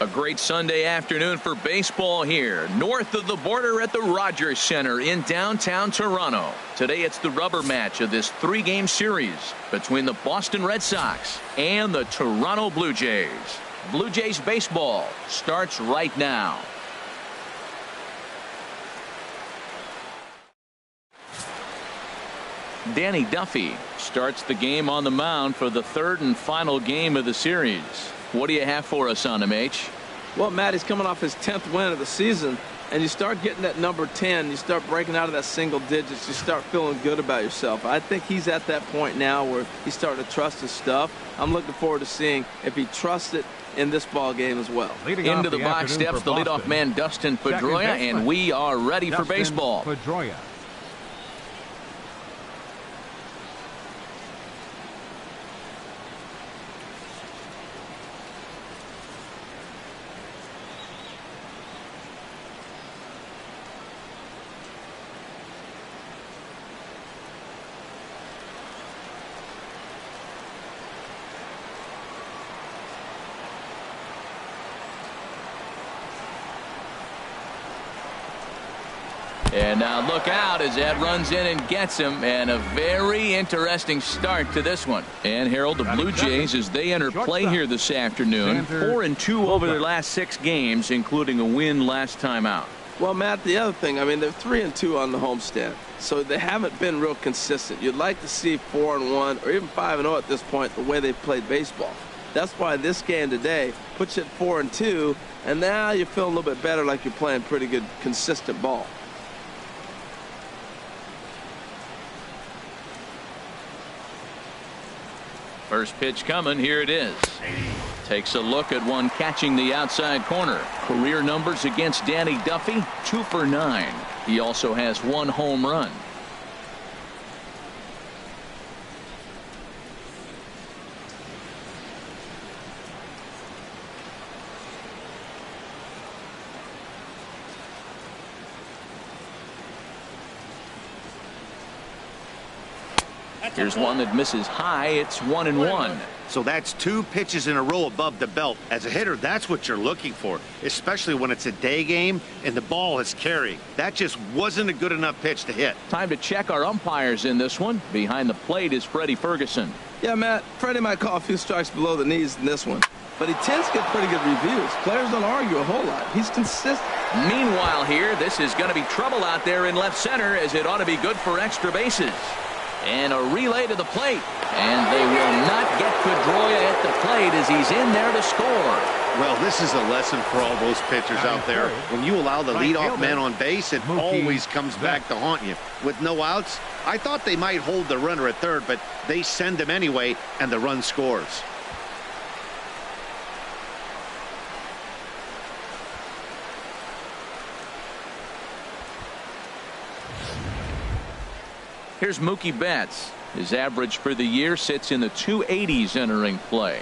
A great Sunday afternoon for baseball here north of the border at the Rogers Center in downtown Toronto. Today it's the rubber match of this 3-game series between the Boston Red Sox and the Toronto Blue Jays. Blue Jays baseball starts right now. Danny Duffy starts the game on the mound for the 3rd and final game of the series. What do you have for us on him, H? Well, Matt, he's coming off his 10th win of the season, and you start getting that number 10, you start breaking out of that single digits, you start feeling good about yourself. I think he's at that point now where he's starting to trust his stuff. I'm looking forward to seeing if he trusts it in this ball game as well. Into the box steps the leadoff man, Dustin Pedroia, and we are ready for baseball. Pedroia. And now look out as that runs in and gets him, and a very interesting start to this one. And Harold, the Blue Jays, as they enter play here this afternoon, 4-2 over their last 6 games, including a win last time out. Well, Matt, the other thing, I mean, they're 3-2 on the homestand, so they haven't been real consistent. You'd like to see 4-1 or even 5-0 at this point, the way they've played baseball. That's why this game today puts you at 4-2, and now you feel a little bit better, like you're playing pretty good, consistent ball. First pitch coming. Here it is. Takes a look at one catching the outside corner. Career numbers against Danny Duffy, 2 for 9. He also has 1 home run. Here's one that misses high. It's 1-1. So that's 2 pitches in a row above the belt. As a hitter, that's what you're looking for, especially when it's a day game and the ball is carrying. That just wasn't a good enough pitch to hit. Time to check our umpires in this one. Behind the plate is Freddie Ferguson. Yeah, Matt, Freddie might call a few strikes below the knees in this one, but he tends to get pretty good reviews. Players don't argue a whole lot. He's consistent. Meanwhile here, this is going to be trouble out there in left center, as it ought to be good for extra bases. And a relay to the plate. And they will not get Pedroia at the plate as he's in there to score. Well, this is a lesson for all those pitchers out there. When you allow the leadoff man on base, it always comes back to haunt you. With no outs, I thought they might hold the runner at third, but they send him anyway, and the run scores. Here's Mookie Betts. His average for the year sits in the 280s entering play.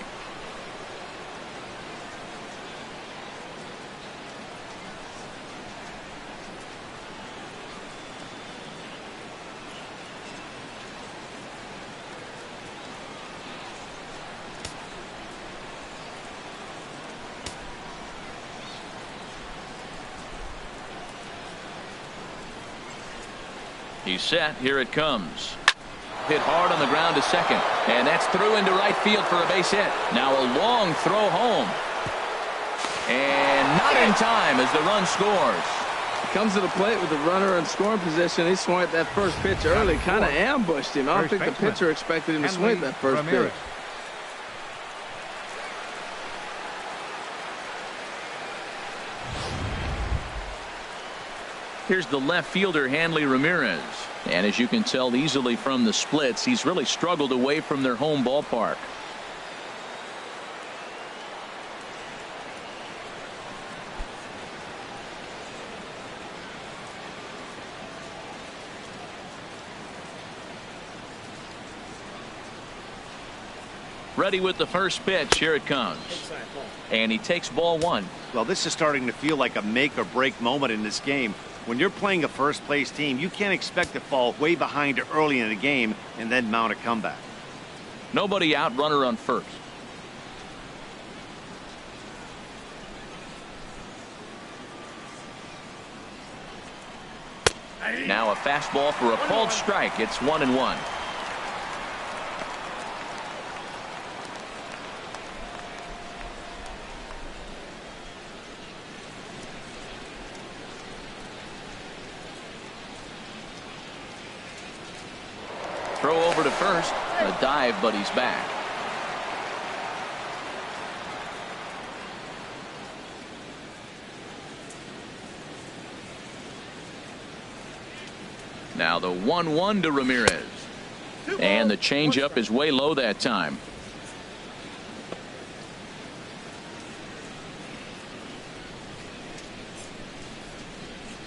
He's set. Here it comes. Hit hard on the ground to second, and that's through into right field for a base hit. Now a long throw home, and not in time as the run scores. He comes to the plate with the runner in scoring position. He swung at that first pitch early, kind of ambushed him. I don't think the pitcher expected him to swing at that first pitch. Here's the left fielder, Hanley Ramirez. And as you can tell easily from the splits, he's really struggled away from their home ballpark. Ready with the first pitch. Here it comes. And he takes ball 1. Well, this is starting to feel like a make or break moment in this game. When you're playing a first place team, you can't expect to fall way behind early in the game and then mount a comeback. Nobody out, runner on first. Now a fastball for a called strike. It's 1-1. Throw over to first. A dive, but he's back. Now the 1-1 to Ramirez. And the changeup is way low that time.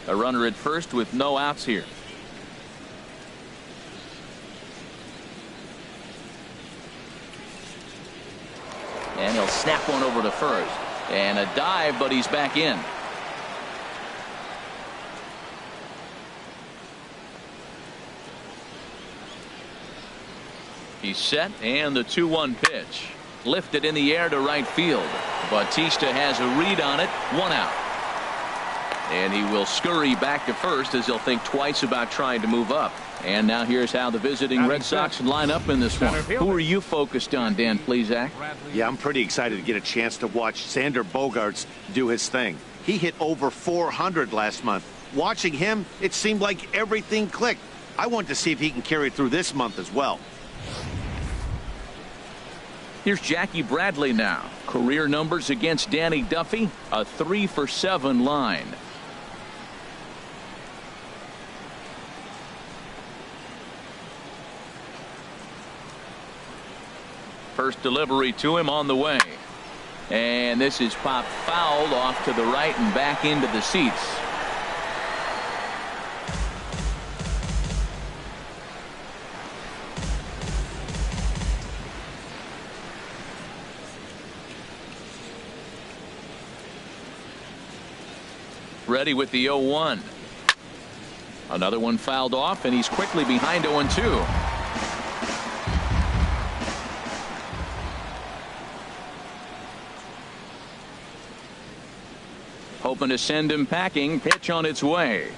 A runner at first with no outs here. And he'll snap one over to first. And a dive, but he's back in. He's set, and the 2-1 pitch. Lifted in the air to right field. Bautista has a read on it. 1 out. And he will scurry back to first as he'll think twice about trying to move up. And now here's how the visiting Red Sox line up in this one. Who are you focused on, Dan Plesac? Yeah, I'm pretty excited to get a chance to watch Xander Bogaerts do his thing. He hit over 400 last month. Watching him, it seemed like everything clicked. I want to see if he can carry it through this month as well. Here's Jackie Bradley now. Career numbers against Danny Duffy, a 3-for-7 line. First delivery to him on the way. And this is popped foul off to the right and back into the seats. Ready with the 0-1. Another one fouled off, and he's quickly behind 0-2. Hoping to send him packing. Pitch on its way.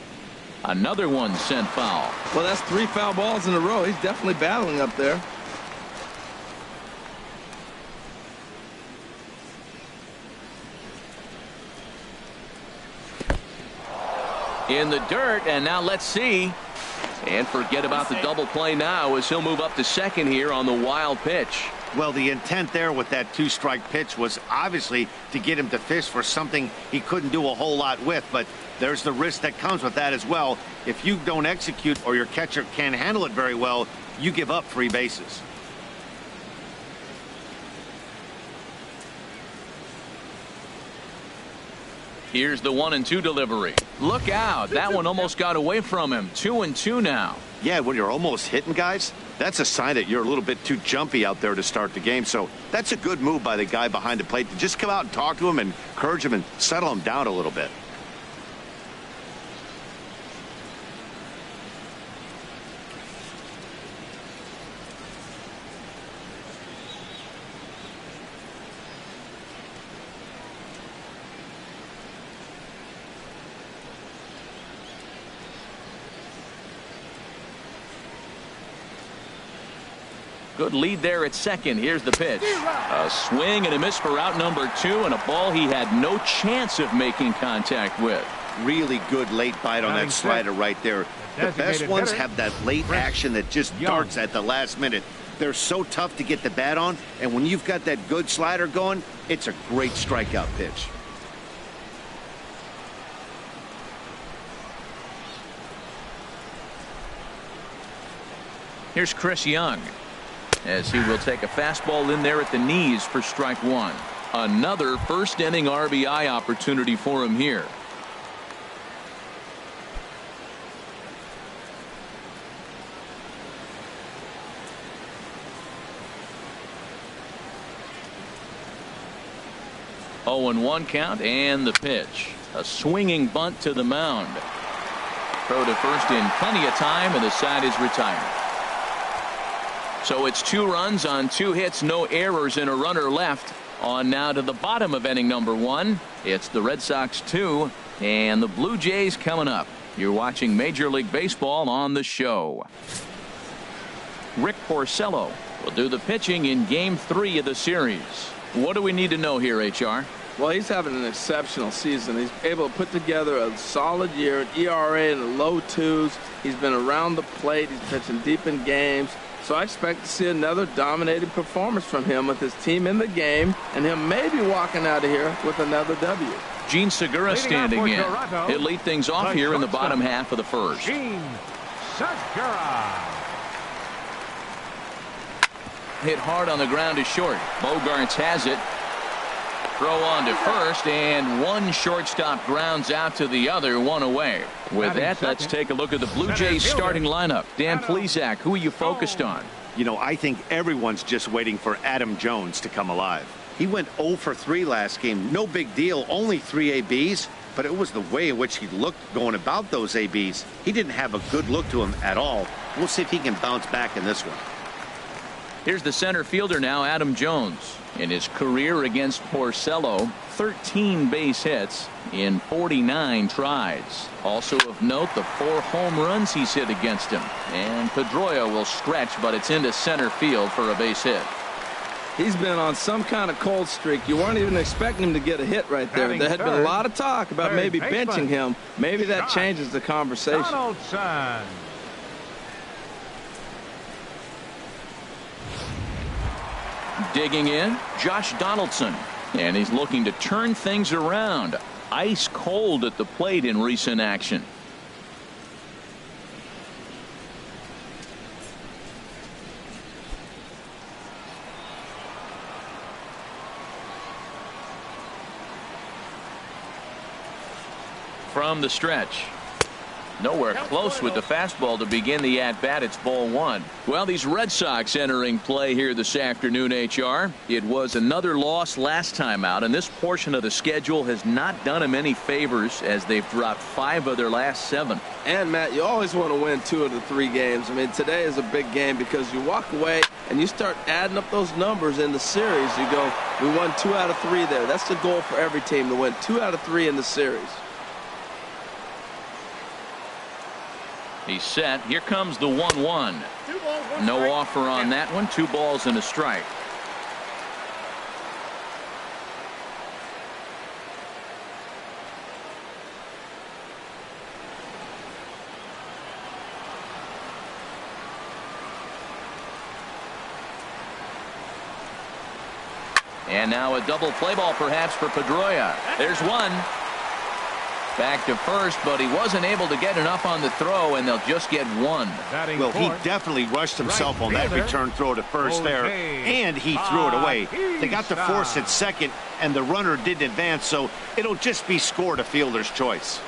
Another one sent foul. Well, that's 3 foul balls in a row. He's definitely battling up there. In the dirt, and now let's see. And forget about the double play now as he'll move up to second here on the wild pitch. Well, the intent there with that 2-strike pitch was obviously to get him to fish for something he couldn't do a whole lot with, but there's the risk that comes with that as well. If you don't execute or your catcher can't handle it very well, you give up 3 bases. Here's the 1-2 delivery. Look out. That one almost got away from him. 2-2 now. Yeah, when you're almost hitting guys, that's a sign that you're a little bit too jumpy out there to start the game. So that's a good move by the guy behind the plate to just come out and talk to him and encourage him and settle him down a little bit. Good lead there at second. Here's the pitch. A swing and a miss for out number 2, and a ball he had no chance of making contact with. Really good late bite on that slider right there. The best ones have that late action that just darts at the last minute. They're so tough to get the bat on, and when you've got that good slider going, it's a great strikeout pitch. Here's Chris Young, as he will take a fastball in there at the knees for strike 1. Another first inning RBI opportunity for him here. Oh, 0-1 count, and the pitch. A swinging bunt to the mound. Throw to first in plenty of time, and the side is retired. So it's 2 runs on 2 hits, no errors, and a runner left. On now to the bottom of inning number 1. It's the Red Sox 2 and the Blue Jays coming up. You're watching Major League Baseball on the show. Rick Porcello will do the pitching in Game 3 of the series. What do we need to know here, HR? Well, he's having an exceptional season. He's able to put together a solid year, an ERA in the low 2s. He's been around the plate. He's pitching deep in games. So I expect to see another dominating performance from him with his team in the game, and him maybe walking out of here with another W. Gene Segura standing in. He'll lead things off here in the bottom half of the first. Gene Segura. Hit hard on the ground is short. Bogarts has it. Throw on to first, and one shortstop grounds out to the other, one away. With that, let's take a look at the Blue Jays starting lineup. Dan Plesac, who are you focused on? You know, I think everyone's just waiting for Adam Jones to come alive. He went 0 for 3 last game. No big deal, only 3 ABs, but it was the way in which he looked going about those ABs. He didn't have a good look to him at all. We'll see if he can bounce back in this one. Here's the center fielder now, Adam Jones. In his career against Porcello, 13 base hits in 49 tries. Also of note, the 4 home runs he's hit against him. And Pedroia will stretch, but it's into center field for a base hit. He's been on some kind of cold streak. You weren't even expecting him to get a hit right there. There had been a lot of talk about maybe benching him. Maybe that changes the conversation. Donaldson. Digging in, Josh Donaldson. And he's looking to turn things around. Ice cold at the plate in recent action. From the stretch. Nowhere close with the fastball to begin the at-bat. It's ball 1. Well, these Red Sox entering play here this afternoon, HR. It was another loss last time out, and this portion of the schedule has not done them any favors as they've dropped 5 of their last 7. And, Matt, you always want to win 2 of the 3 games. I mean, today is a big game because you walk away and you start adding up those numbers in the series. You go, we won 2 out of 3 there. That's the goal for every team, to win 2 out of 3 in the series. He's set. Here comes the 1-1. No offer on that one. 2 balls and a strike. And now a double play ball perhaps for Pedroia. There's one. Back to first, but he wasn't able to get enough on the throw, and they'll just get 1. Well, he definitely rushed himself on that return throw to first there, and he threw it away. They got the force at second, and the runner didn't advance, so it'll just be scored a fielder's choice.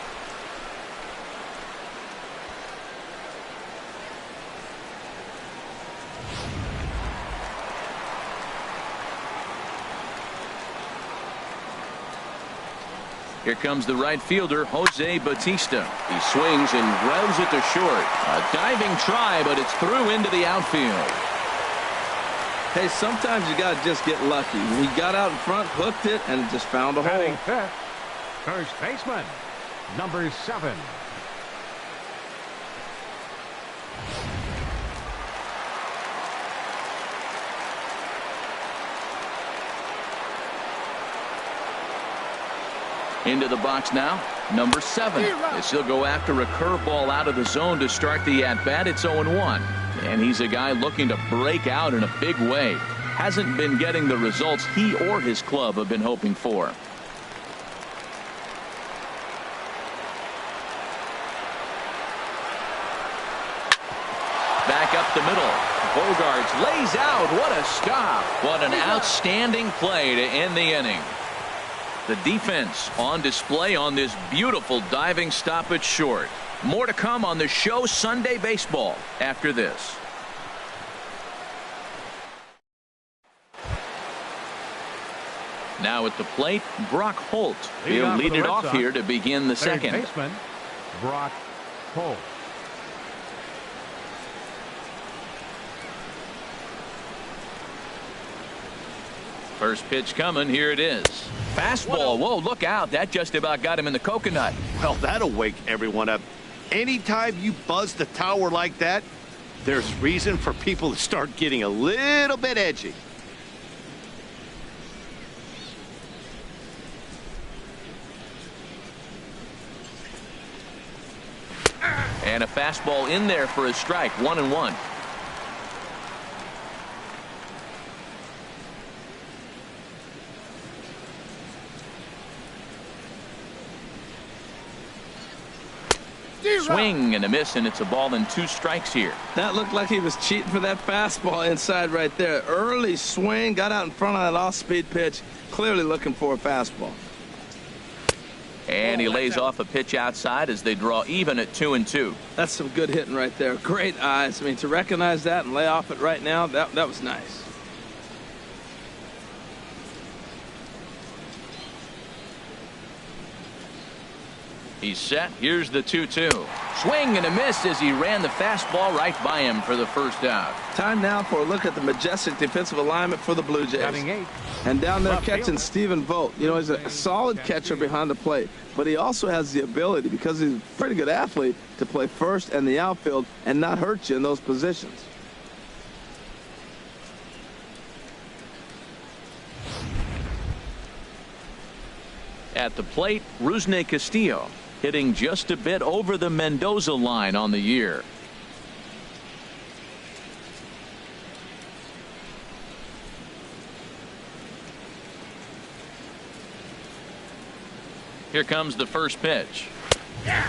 Here comes the right fielder, Jose Bautista. He swings and grounds it to short. A diving try, but it's through into the outfield. Hey, sometimes you got to just get lucky. He got out in front, hooked it, and just found a hole. First baseman, number 7. Into the box now, number 7. As he'll go after a curveball out of the zone to start the at-bat. It's 0-1. And he's a guy looking to break out in a big way. Hasn't been getting the results he or his club have been hoping for. Back up the middle. Bogarts lays out. What a stop. What an outstanding play to end the inning. The defense on display on this beautiful diving stop at short. More to come on the show Sunday Baseball after this. Now at the plate, Brock Holt. He'll lead it off here to begin the second. Baseman, Brock Holt. First pitch coming. Here it is. Fastball. Whoa, look out. That just about got him in the coconut. Well, that'll wake everyone up. Anytime you buzz the tower like that, there's reason for people to start getting a little bit edgy. And a fastball in there for a strike, 1-1. Swing and a miss, and it's a ball and 2 strikes here. That looked like he was cheating for that fastball inside right there. Early swing, got out in front of that off-speed pitch, clearly looking for a fastball. And he lays off a pitch outside as they draw even at 2-2. That's some good hitting right there. Great eyes. I mean, to recognize that and lay off it right now, that was nice. He's set. Here's the 2-2. Swing and a miss as he ran the fastball right by him for the first out. Time now for a look at the majestic defensive alignment for the Blue Jays. And down there catching Stephen Vogt. You know, he's a solid catcher behind the plate, but he also has the ability, because he's a pretty good athlete, to play first and the outfield and not hurt you in those positions. At the plate, Rusney Castillo, hitting just a bit over the Mendoza line on the year. Here comes the first pitch.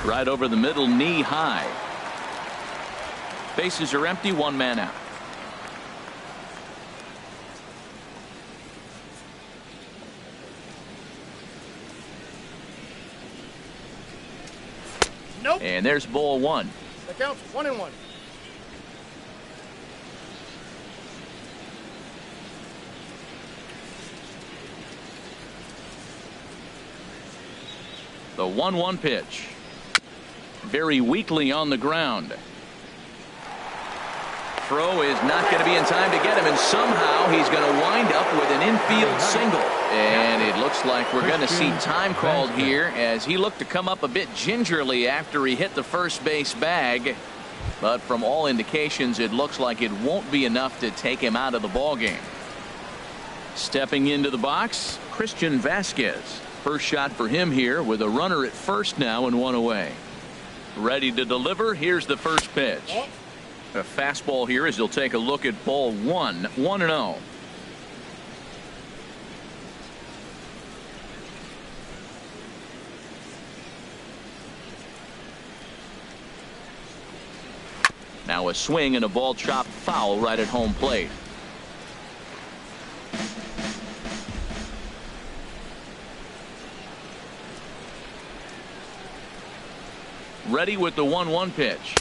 Right over the middle, knee high. Bases are empty, 1 man out. Nope. And there's ball 1. That counts 1-1. The 1-1 pitch. Very weakly on the ground. Throw is not going to be in time to get him, and somehow he's going to wind up with an infield single. And it looks like we're going to see time called here as he looked to come up a bit gingerly after he hit the first base bag. But from all indications, it looks like it won't be enough to take him out of the ballgame. Stepping into the box, Christian Vasquez. First shot for him here with a runner at first now and 1 away. Ready to deliver. Here's the first pitch. A fastball here as he'll take a look at ball 1, 1-0. Now a swing and a ball chopped foul right at home plate. Ready with the 1-1 pitch.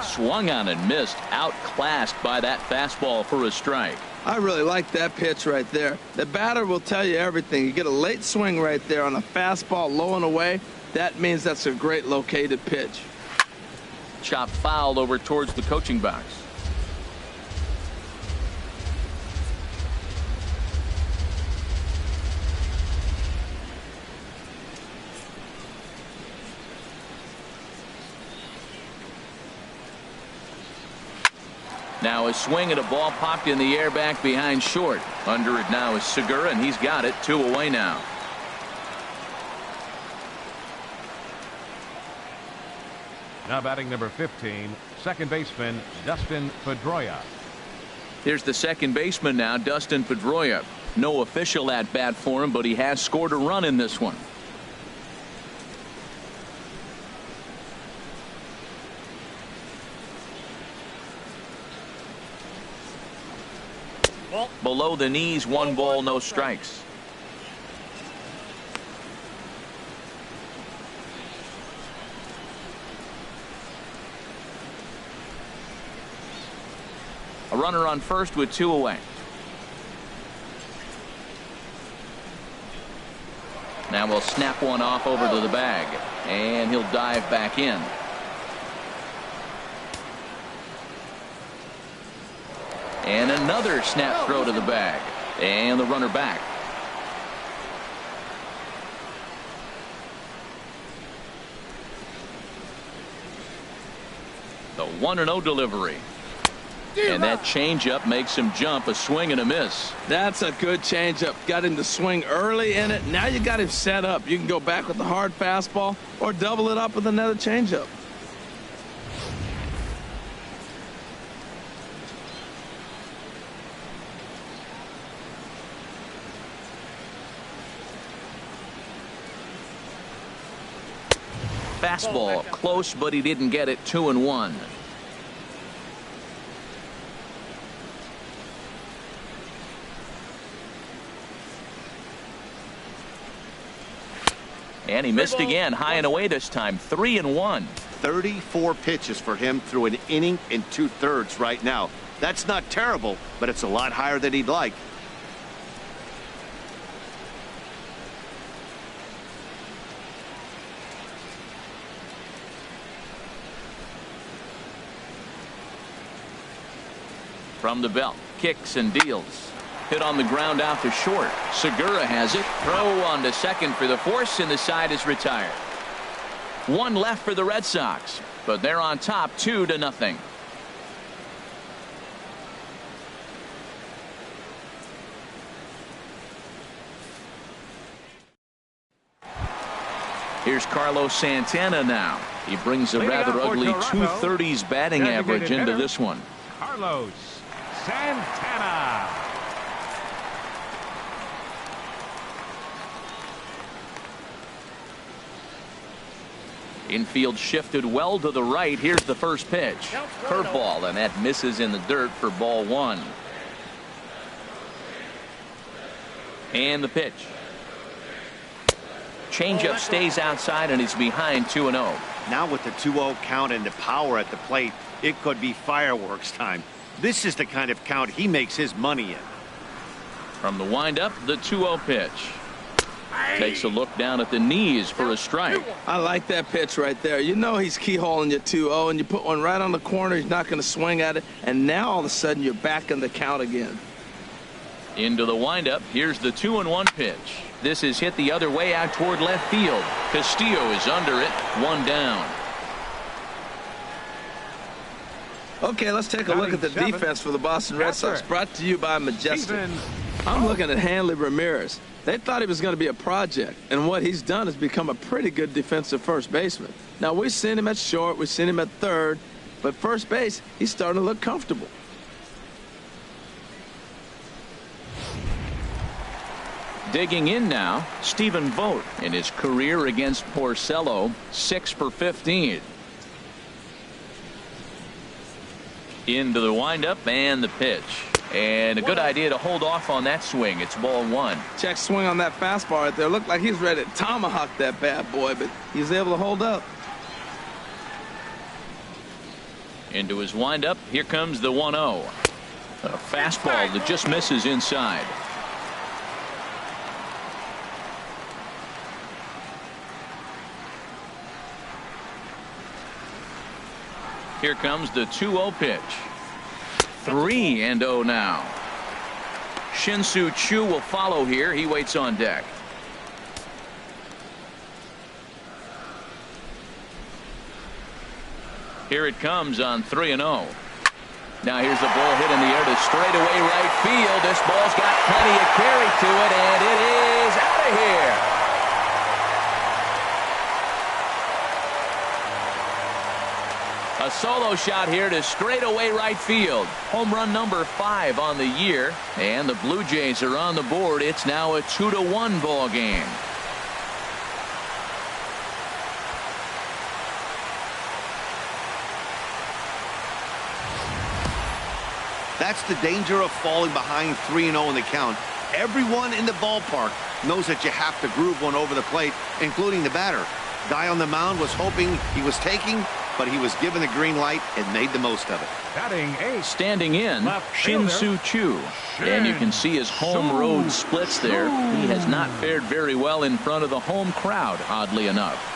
Swung on and missed, outclassed by that fastball for a strike. I really like that pitch right there. The batter will tell you everything. You get a late swing right there on a fastball low and away. That means that's a great located pitch. Chopped foul over towards the coaching box. Now a swing and a ball popped in the air back behind short. Under it now is Segura, and he's got it. 2 away now. Now batting number 15, second baseman Dustin Pedroia. Here's the second baseman now, Dustin Pedroia. No official at bat for him, but he has scored a run in this one. Below the knees, 1 ball, no strikes. A runner on first with 2 away. Now we'll snap one off over to the bag, and he'll dive back in. And another snap throw to the bag, and the runner back. The 1-0 delivery. And that changeup makes him jump. A swing and a miss. That's a good changeup. Got him to swing early in it. Now you got him set up. You can go back with the hard fastball or double it up with another changeup. Fastball close, but he didn't get it. 2-1. And he missed again, high and away this time. 3-1. 34 pitches for him through an inning and 2/3 right now. That's not terrible, but it's a lot higher than he'd like. From the belt, kicks and deals. Hit on the ground out to short. Segura has it. Throw on to second for the force, and the side is retired. One left for the Red Sox, but they're on top 2-0. Here's Carlos Santana now. He brings a rather ugly 230s batting average into this one. Carlos Santana. Infield shifted well to the right. Here's the first pitch. Curveball, and that misses in the dirt for ball 1. And the pitch. Changeup stays outside, and he's behind 2-0. Now with the 2-0 count and the power at the plate, it could be fireworks time. This is the kind of count he makes his money in. From the windup, the 2-0 pitch. Takes a look down at the knees for a strike. I like that pitch right there. You know he's keyholing you 2-0, and you put one right on the corner. He's not going to swing at it, and now all of a sudden you're back in the count again. Into the windup. Here's the 2-1 pitch. This is hit the other way out toward left field. Castillo is under it. 1 down. Okay, let's take a look at the defense for the Boston Red Sox. Brought to you by Majestic. I'm looking at Hanley Ramirez. They thought he was going to be a project, and what he's done is become a pretty good defensive first baseman. Now, we've seen him at short, we've seen him at third, but first base, he's starting to look comfortable. Digging in now, Stephen Vogt in his career against Porcello, 6 for 15. Into the windup and the pitch. And a good idea to hold off on that swing. It's ball 1. Check swing on that fastball right there. Looked like he's ready to tomahawk that bad boy, but he's able to hold up. Into his windup. Here comes the 1-0. A fastball that just misses inside. Here comes the 2-0 pitch. 3-0 now. Shin-Soo Choo will follow here. He waits on deck. Here it comes on 3-0. Now here's the ball hit in the air to straightaway right field. This ball's got plenty of carry to it, and it is out of here. A solo shot here to straightaway right field. Home run number 5 on the year, and the Blue Jays are on the board. It's now a 2-1 ball game. That's the danger of falling behind 3-0 in the count. Everyone in the ballpark knows that you have to groove one over the plate, including the batter. Guy on the mound was hoping he was taking, but he was given the green light and made the most of it. Batting 8. Standing in, Shin-Soo Choo. And you can see his home road splits there. He has not fared very well in front of the home crowd, oddly enough.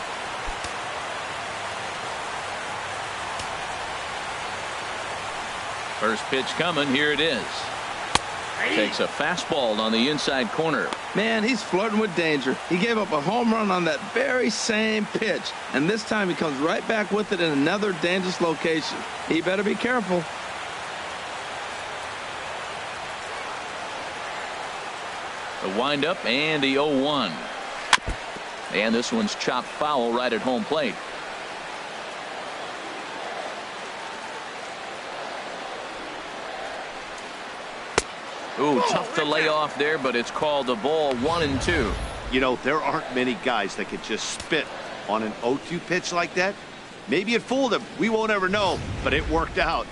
First pitch coming. Here it is. Takes a fastball on the inside corner. Man, he's flirting with danger. He gave up a home run on that very same pitch, and this time he comes right back with it in another dangerous location. He better be careful. The windup and the 0-1. And this one's chopped foul right at home plate. Ooh, tough to lay off there, but it's called the ball 1-2. You know, there aren't many guys that could just spit on an 0-2 pitch like that. Maybe it fooled him. We won't ever know, but it worked out.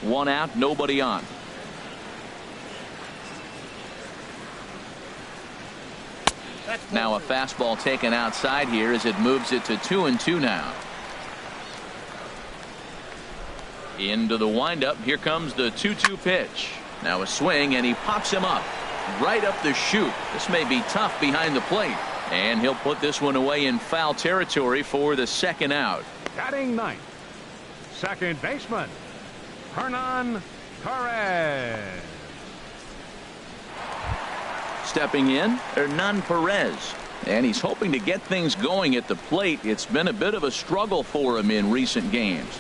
1 out, nobody on. Now a fastball taken outside here as it moves it to 2-2 now. Into the windup. Here comes the 2-2 pitch. Now a swing, and he pops him up right up the chute. This may be tough behind the plate, and he'll put this one away in foul territory for the second out. Batting ninth, second baseman, Hernan Perez. Stepping in, Hernan Perez. And he's hoping to get things going at the plate. It's been a bit of a struggle for him in recent games.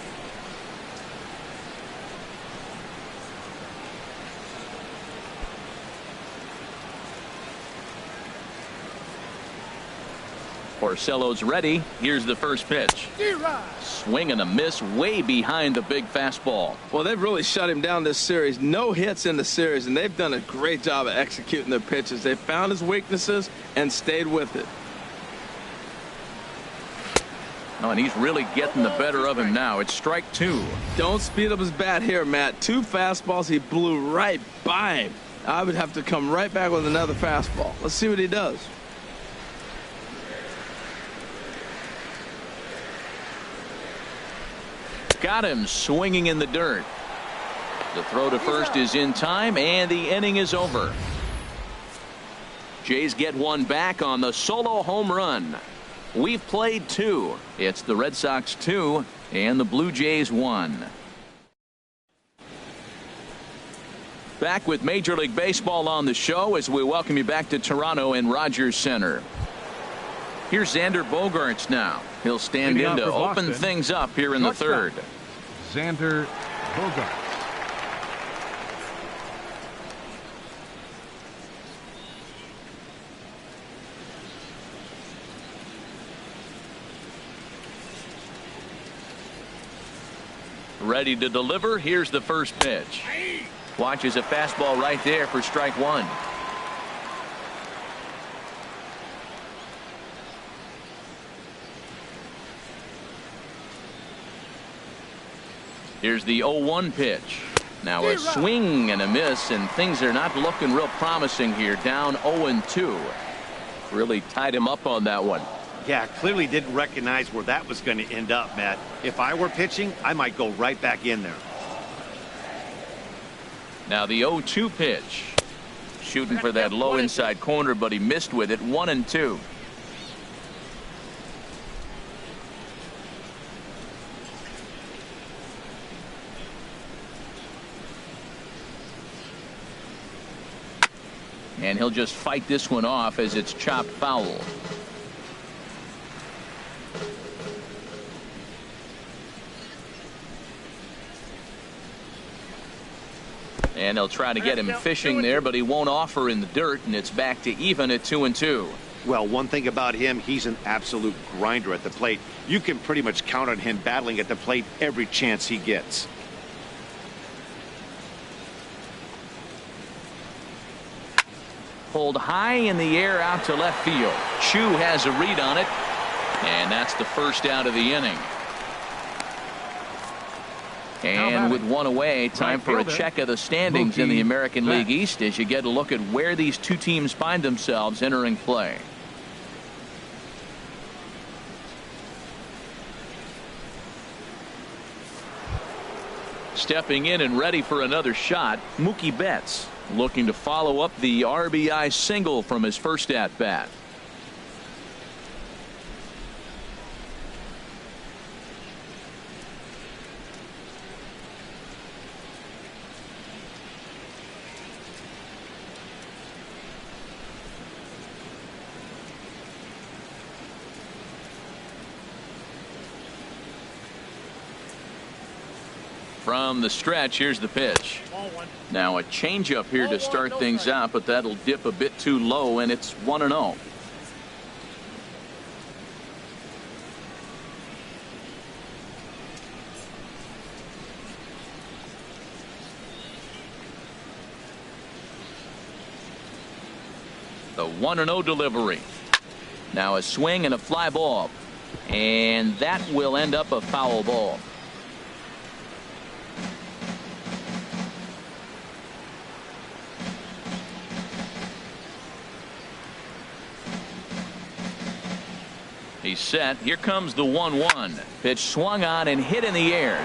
Porcello's ready. Here's the first pitch. Swing and a miss way behind the big fastball. Well, they've really shut him down this series. No hits in the series, and they've done a great job of executing their pitches. They found his weaknesses and stayed with it. Oh, and he's really getting the better of him now. It's strike 2. Don't speed up his bat here, Matt. 2 fastballs. He blew right by him. I would have to come right back with another fastball. Let's see what he does. Got him swinging in the dirt. The throw to first is in time, and the inning is over. Jays get one back on the solo home run. We've played 2. It's the Red Sox 2 and the Blue Jays 1. Back with Major League Baseball on the show as we welcome you back to Toronto and Rogers Center. Here's Xander Bogaerts now. He'll stand in to open things up here in the third. Xander Bogaerts. Ready to deliver. Here's the first pitch. Watches a fastball right there for strike 1. Here's the 0-1 pitch. Now a swing and a miss, and things are not looking real promising here. Down 0-2. Really tied him up on that one. Yeah, clearly didn't recognize where that was going to end up, Matt. If I were pitching, I might go right back in there. Now the 0-2 pitch. Shooting for that low inside corner, but he missed with it. 1-2. And he'll just fight this one off as it's chopped foul. And they'll try to get him fishing there, but he won't offer in the dirt, and it's back to even at 2-2. Well, one thing about him, he's an absolute grinder at the plate. You can pretty much count on him battling at the plate every chance he gets. Pulled high in the air out to left field. Chu has a read on it, and that's the first out of the inning. And with one away, time for a check of the standings in the American League East as you get a look at where these two teams find themselves entering play. Stepping in and ready for another shot, Mookie Betts, looking to follow up the RBI single from his first at bat. From the stretch, here's the pitch. Now a changeup here to start things out, but that'll dip a bit too low, and it's 1-0. The 1-0 delivery. Now a swing and a fly ball, and that will end up a foul ball. He's set. Here comes the 1-1. Pitch swung on and hit in the air.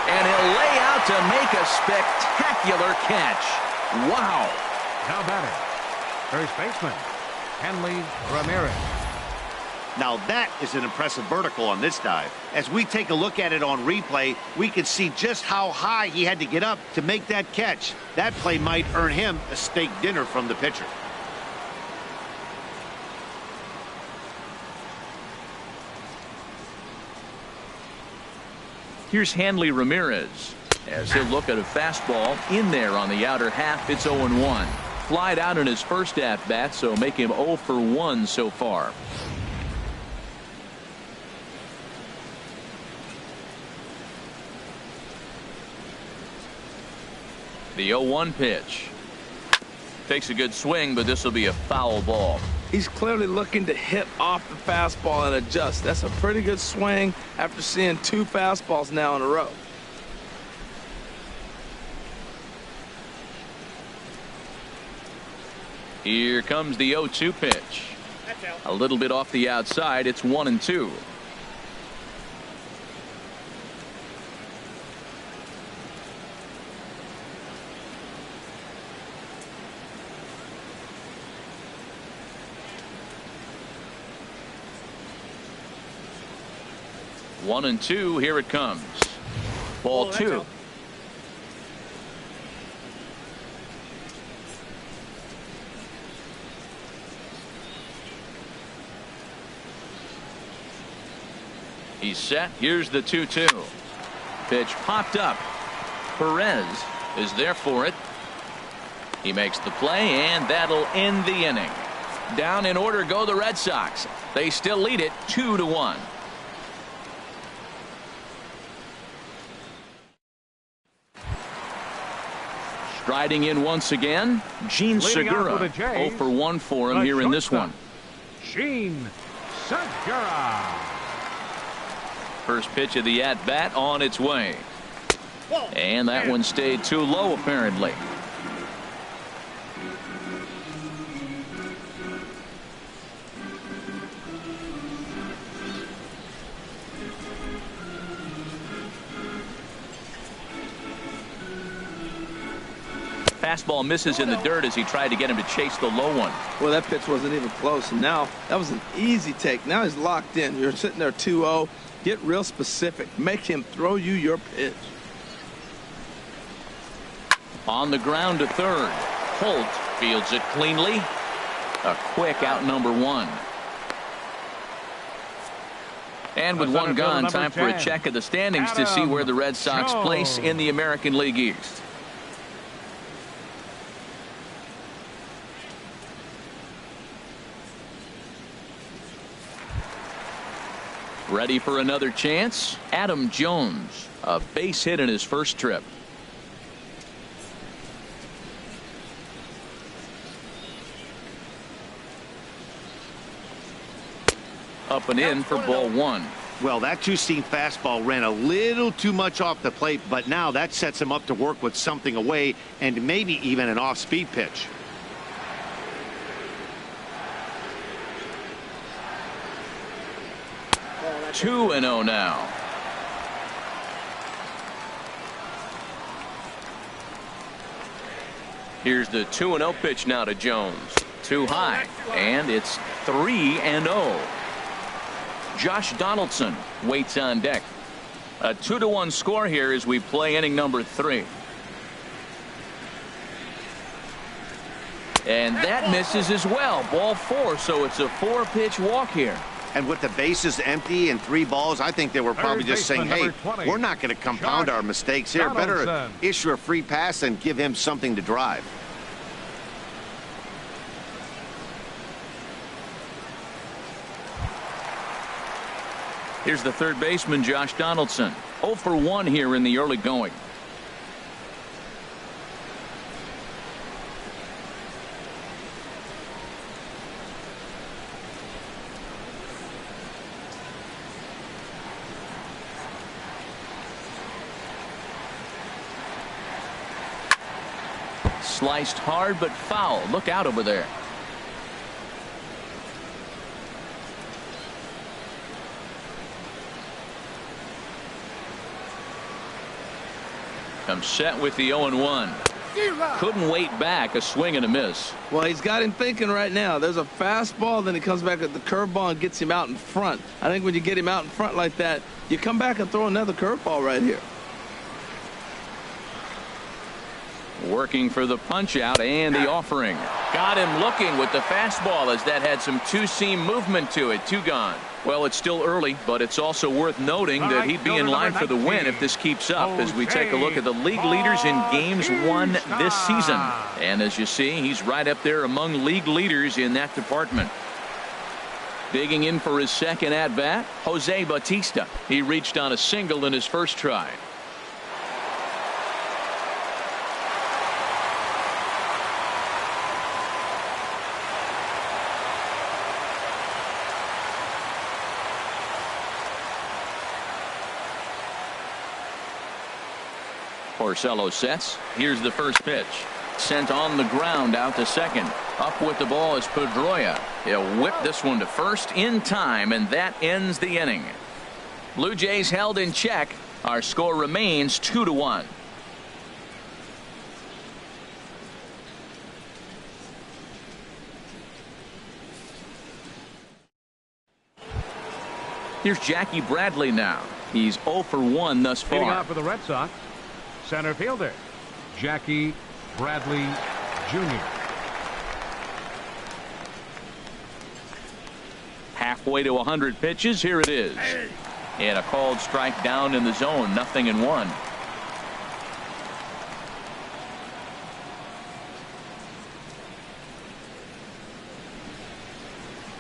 And he'll lay out to make a spectacular catch. Wow. Now batting, first baseman, Hanley Ramirez. Now that is an impressive vertical on this dive. As we take a look at it on replay, we can see just how high he had to get up to make that catch. That play might earn him a steak dinner from the pitcher. Here's Hanley Ramirez as he'll look at a fastball in there on the outer half. It's 0-1. Flied out in his first at bat, so make him 0 for 1 so far. The 0-1 pitch. Takes a good swing, but this will be a foul ball. He's clearly looking to hit off the fastball and adjust. That's a pretty good swing after seeing 2 fastballs now in a row. Here comes the 0-2 pitch. A little bit off the outside. It's 1-2. One and two. Here it comes. Ball 2. He's set. Here's the 2-2. Pitch popped up. Perez is there for it. He makes the play, and that'll end the inning. Down in order go the Red Sox. They still lead it 2-1. Striding in once again, Gene Segura. 0 for 1 for him here in this one. Gene Segura. First pitch of the at-bat on its way. And that one stayed too low, apparently. Fastball misses in the dirt as he tried to get him to chase the low one. Well, that pitch wasn't even close, and now that was an easy take. Now he's locked in. You're sitting there 2-0. Get real specific. Make him throw you your pitch. On the ground to third. Holt fields it cleanly. A quick out number 1. And with one gone, time for a check of the standings to see where the Red Sox place in the American League East. Ready for another chance? Adam Jones, a base hit in his first trip. Up and in for ball 1. Well, that two-seam fastball ran a little too much off the plate, but now that sets him up to work with something away and maybe even an off-speed pitch. Two 2-0 now. Here's the 2-0 pitch now to Jones. Too high, and it's 3-0. Josh Donaldson waits on deck. A 2-1 score here as we play inning number 3. And that misses as well. Ball 4, so it's a 4-pitch walk here. And with the bases empty and 3 balls, I think they were probably just saying, hey, we're not going to compound our mistakes here. Better issue a free pass and give him something to drive. Here's the third baseman, Josh Donaldson. 0 for 1 here in the early going. Sliced hard but foul. Look out over there. Comes set with the 0-1. Couldn't wait back. A swing and a miss. Well, he's got him thinking right now. There's a fastball, then he comes back at the curveball and gets him out in front. I think when you get him out in front like that, you come back and throw another curveball right here. Working for the punch out and the offering. Got him looking with the fastball as that had some two-seam movement to it. 2 gone. Well, it's still early, but it's also worth noting that he'd be in line for the win if this keeps up as we take a look at the league leaders in games won this season. And as you see, he's right up there among league leaders in that department. Digging in for his second at-bat, Jose Bautista. He reached on a single in his first try. Porcello sets. Here's the first pitch. Sent on the ground out to second. Up with the ball is Pedroia. He'll whip this one to first in time, and that ends the inning. Blue Jays held in check. Our score remains 2-1. Here's Jackie Bradley now. He's 0 for 1 thus far. Leading off for the Red Sox, center fielder Jackie Bradley Jr. Halfway to 100 pitches. Here it is. And a called strike down in the zone. 0-1.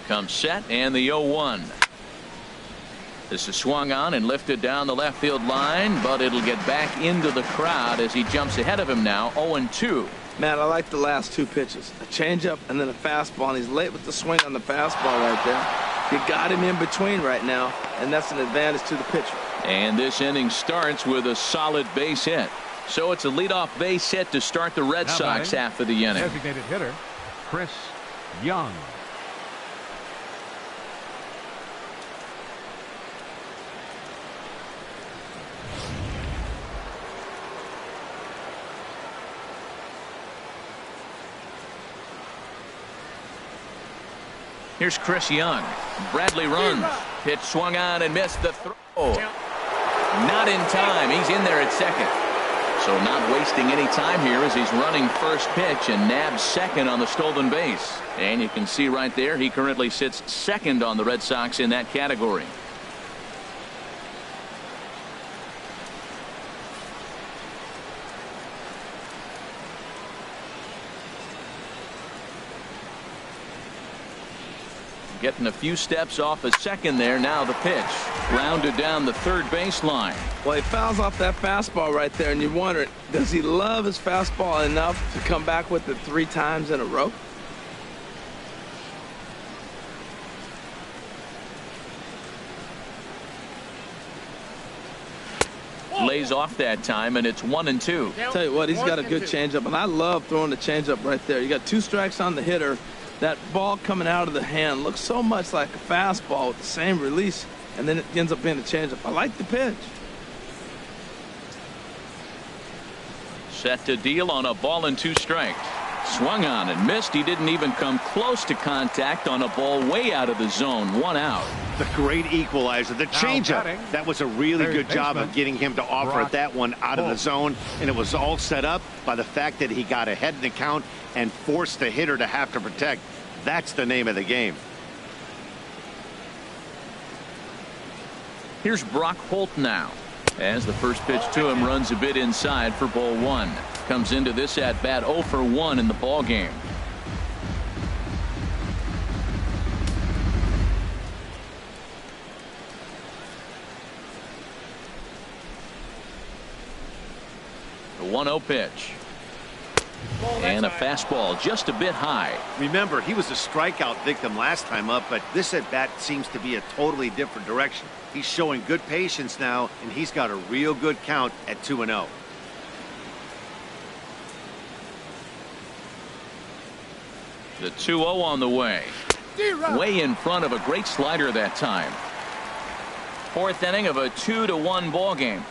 Comes set and the 0-1. This is swung on and lifted down the left field line, but it'll get back into the crowd as he jumps ahead of him now. 0-2. Man, I like the last 2 pitches. A changeup and then a fastball, and he's late with the swing on the fastball right there. You got him in between right now, and that's an advantage to the pitcher. And this inning starts with a solid base hit. So it's a leadoff base hit to start the Red Sox half of the inning. Designated hitter Chris Young. Here's Chris Young. Bradley runs. Pitch swung on and missed the throw. Not in time. He's in there at second. So not wasting any time here as he's running first pitch and nabs second on the stolen base. And you can see right there he currently sits second on the Red Sox in that category. Getting a few steps off a second there. Now the pitch. Rounded down the third baseline. Well, he fouls off that fastball right there, and you wonder, does he love his fastball enough to come back with it 3 times in a row? Lays off that time, and it's 1-2. Tell you what, he's got a good changeup, and I love throwing the changeup right there. You got 2 strikes on the hitter. That ball coming out of the hand looks so much like a fastball with the same release, and then it ends up being a changeup. I like the pitch. Set to deal on a ball and 2 strikes. Swung on and missed. He didn't even come close to contact on a ball way out of the zone. 1 out. The great equalizer, the changeup. That was a really good job of getting him to offer at that one out of the zone, and it was all set up by the fact that he got ahead in the count and forced the hitter to have to protect. That's the name of the game. Here's Brock Holt now, as the first pitch to him runs a bit inside for ball one. Comes into this at bat 0 for 1 in the ball game. The 1-0 pitch. And a fastball just a bit high. Remember, he was a strikeout victim last time up, but this at bat seems to be a totally different direction. He's showing good patience now, and he's got a real good count at 2-0. The 2-0 on the way. Way in front of a great slider that time. Fourth inning of a 2-1 ball game.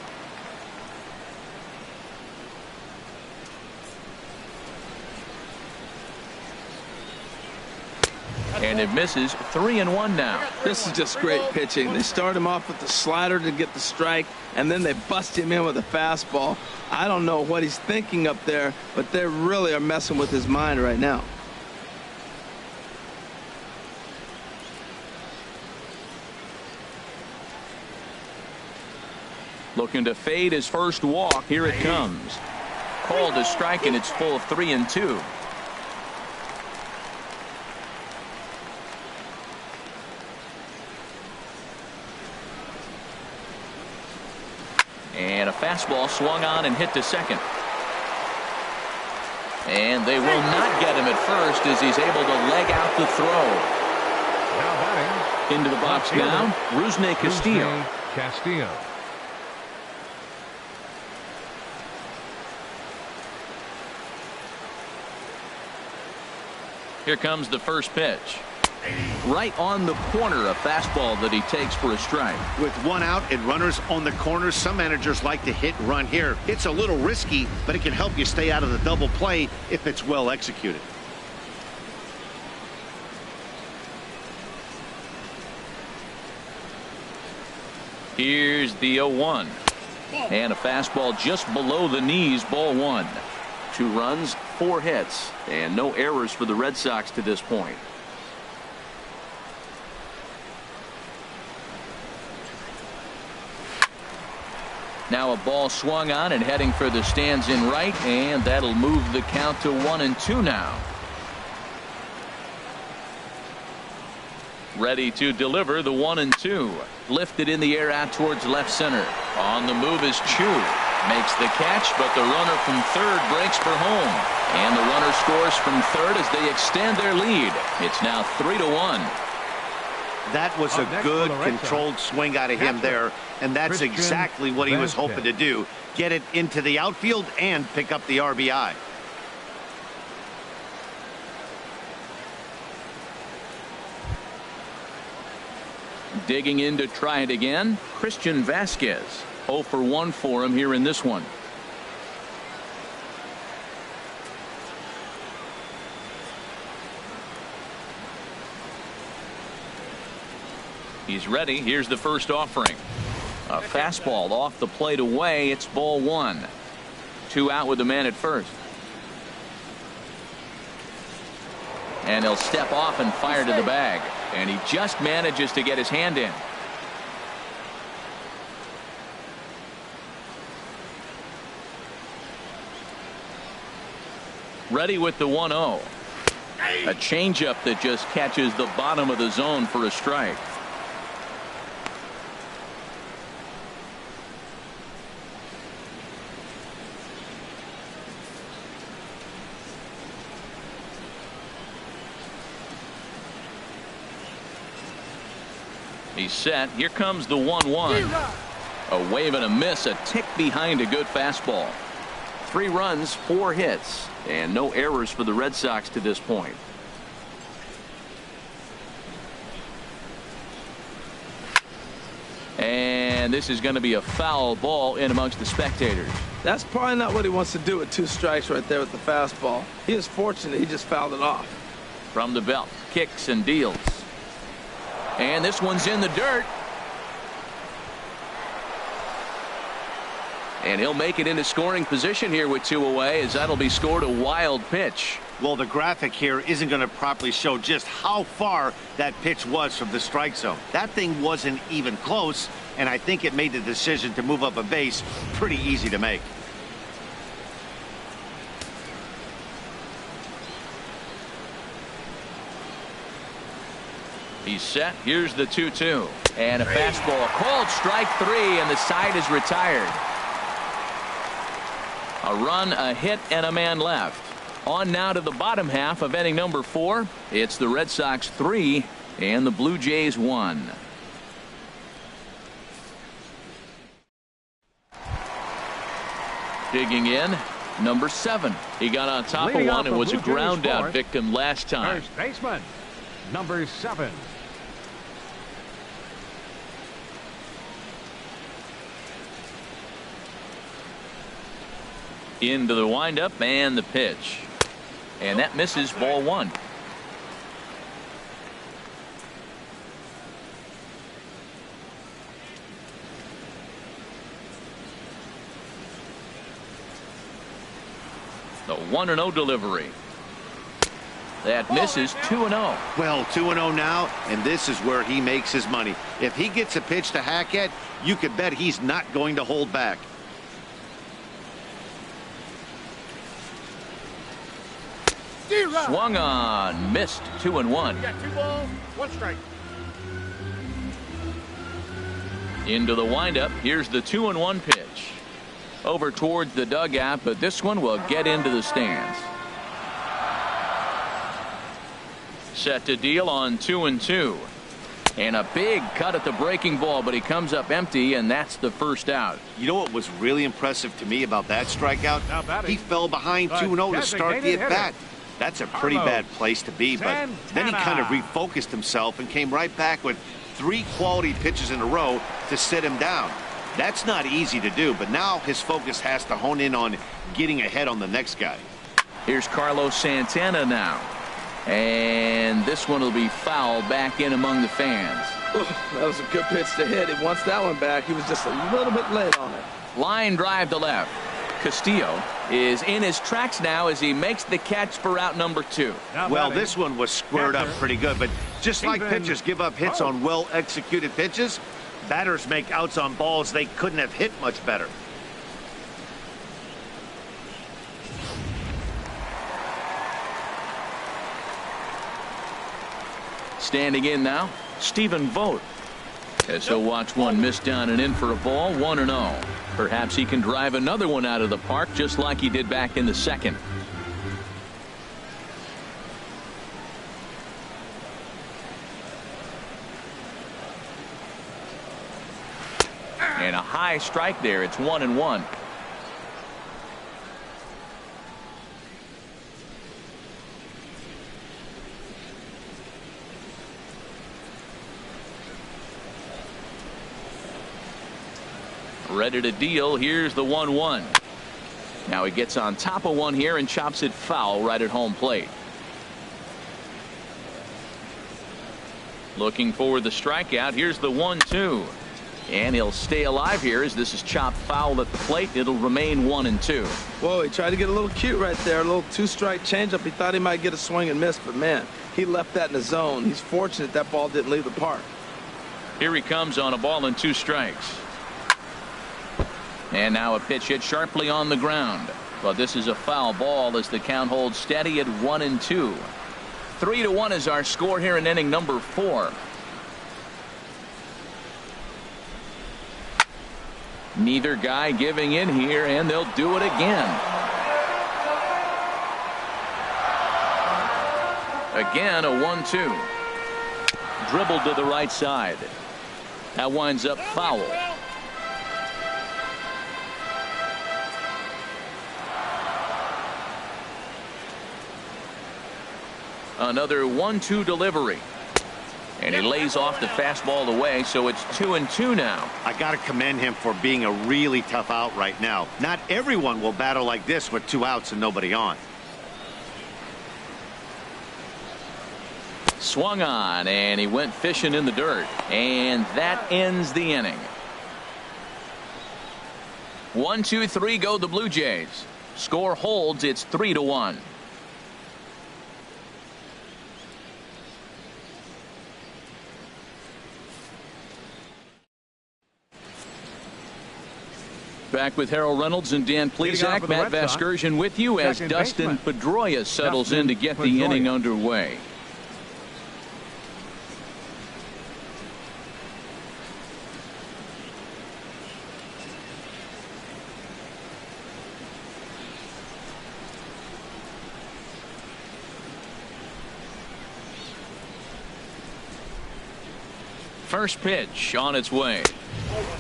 And it misses. 3-1 now. This is just great pitching. They start him off with the slider to get the strike, and then they bust him in with a fastball. I don't know what he's thinking up there, but they really are messing with his mind right now. Looking to fade his first walk. Here it comes. Called a strike, and it's full of 3-2. And a fastball swung on and hit to second. And they will not get him at first as he's able to leg out the throw. Now batting. Into the box now, Rusney Castillo. Castillo. Here comes the first pitch. Right on the corner, a fastball that he takes for a strike. With one out and runners on the corners, some managers like to hit and run here. It's a little risky, but it can help you stay out of the double play if it's well executed. Here's the 0-1. And a fastball just below the knees, ball one. 2 runs, 4 hits, and no errors for the Red Sox to this point. Now a ball swung on and heading for the stands in right, and that'll move the count to 1-2 now. Ready to deliver the 1-2. Lifted in the air out towards left center. On the move is Chu. Makes the catch, but the runner from third breaks for home. And the runner scores from third as they extend their lead. It's now 3-1. That was a good controlled swing out of him there, and that's exactly what he was hoping to do. Get it into the outfield and pick up the RBI. Digging in to try it again, Christian Vasquez. 0 for 1 for him here in this one. He's ready. Here's the first offering. A fastball off the plate away. It's ball one. 2 out with the man at first. And he'll step off and fire to the bag. And he just manages to get his hand in. Ready with the 1-0. A changeup that just catches the bottom of the zone for a strike. He's set. Here comes the 1-1. A wave and a miss, a tick behind a good fastball. 3 runs, 4 hits, and no errors for the Red Sox to this point. And this is going to be a foul ball in amongst the spectators. That's probably not what he wants to do with 2 strikes right there with the fastball. He is fortunate he just fouled it off. From the belt, kicks and deals. And this one's in the dirt. And he'll make it into scoring position here with 2 away, as that'll be scored a wild pitch. Well, the graphic here isn't going to properly show just how far that pitch was from the strike zone. That thing wasn't even close, and I think it made the decision to move up a base pretty easy to make. He's set. Here's the 2-2. And a fastball called strike 3, and the side is retired. A run, a hit, and a man left. On now to the bottom half of inning number 4. It's the Red Sox 3 and the Blue Jays 1. Digging in, number 7. He got on top Leading of one and was a Blue Jays ground out fourth, victim last time. First baseman, number 7. Into the windup and the pitch. And that misses, ball 1. The 1-0 delivery. That misses, 2-0. Well, 2-0 now, and this is where he makes his money. If he gets a pitch to hack at, you could bet he's not going to hold back. Swung on, missed, 2-1. You got 2 balls, 1 strike. Into the windup. Here's the 2-1 pitch. Over towards the dugout, but this one will get into the stands. Set to deal on 2-2. And a big cut at the breaking ball, but he comes up empty, and that's the first out. You know what was really impressive to me about that strikeout? He fell behind 2-0 to start the at-bat. That's a pretty bad place to be, but then he kind of refocused himself and came right back with 3 quality pitches in a row to sit him down. That's not easy to do, but now his focus has to hone in on getting ahead on the next guy. Here's Carlos Santana now. And this one will be fouled back in among the fans. That was a good pitch to hit. He wants that one back. He was just a little bit late on it. Line drive to left. Castillo is in his tracks now as he makes the catch for out number 2. Well, this one was squared up pretty good, but just like pitchers give up hits on well-executed pitches, batters make outs on balls they couldn't have hit much better. Standing in now, Stephen Vogt. As he'll watch one miss down and in for a ball, 1-0. Perhaps he can drive another one out of the park just like he did back in the second. And a high strike there. It's 1-1. Ready to deal. Here's the 1-1. Now he gets on top of one here and chops it foul right at home plate. Looking for the strikeout. Here's the 1-2. And he'll stay alive here as this is chopped foul at the plate. It'll remain 1-2. Whoa, he tried to get a little cute right there. A little 2-strike changeup. He thought he might get a swing and miss, but man, he left that in the zone. He's fortunate that ball didn't leave the park. Here he comes on a ball and 2 strikes. And now a pitch hit sharply on the ground. But this is a foul ball as the count holds steady at 1-2. 3-1 is our score here in inning number 4. Neither guy giving in here, and they'll do it again. Again, a 1-2. Dribbled to the right side. That winds up foul. Another 1-2 delivery. And he lays off the fastball away, so it's 2-2 now. I got to commend him for being a really tough out right now. Not everyone will battle like this with 2 outs and nobody on. Swung on, and he went fishing in the dirt. And that ends the inning. 1, 2, 3 go the Blue Jays. Score holds. It's 3-1. Back with Harold Reynolds and Dan Plesac. Matt Vasgersian with you as Dustin Pedroia settles in to get the inning underway. First pitch on its way.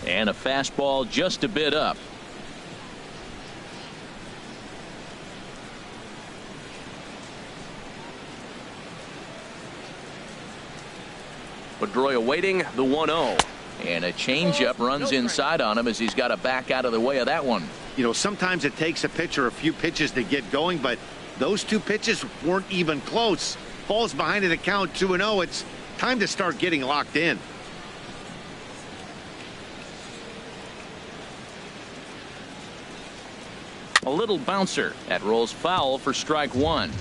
And a fastball just a bit up. Pedroia waiting the 1-0. And a changeup runs inside on him as he's got to back out of the way of that one. You know, sometimes it takes a pitcher a few pitches to get going, but those two pitches weren't even close. Falls behind in the count 2-0. It's time to start getting locked in. A little bouncer that rolls foul for strike one.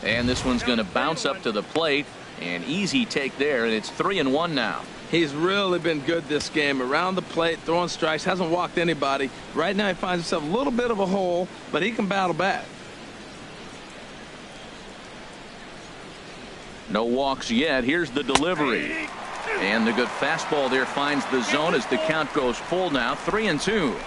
And this one's going to bounce up to the plate. An easy take there, and it's 3-1 now. He's really been good this game. Around the plate, throwing strikes, hasn't walked anybody. Right now he finds himself a little bit of a hole, but he can battle back. No walks yet. Here's the delivery. And the good fastball there finds the zone as the count goes full now. 3-2.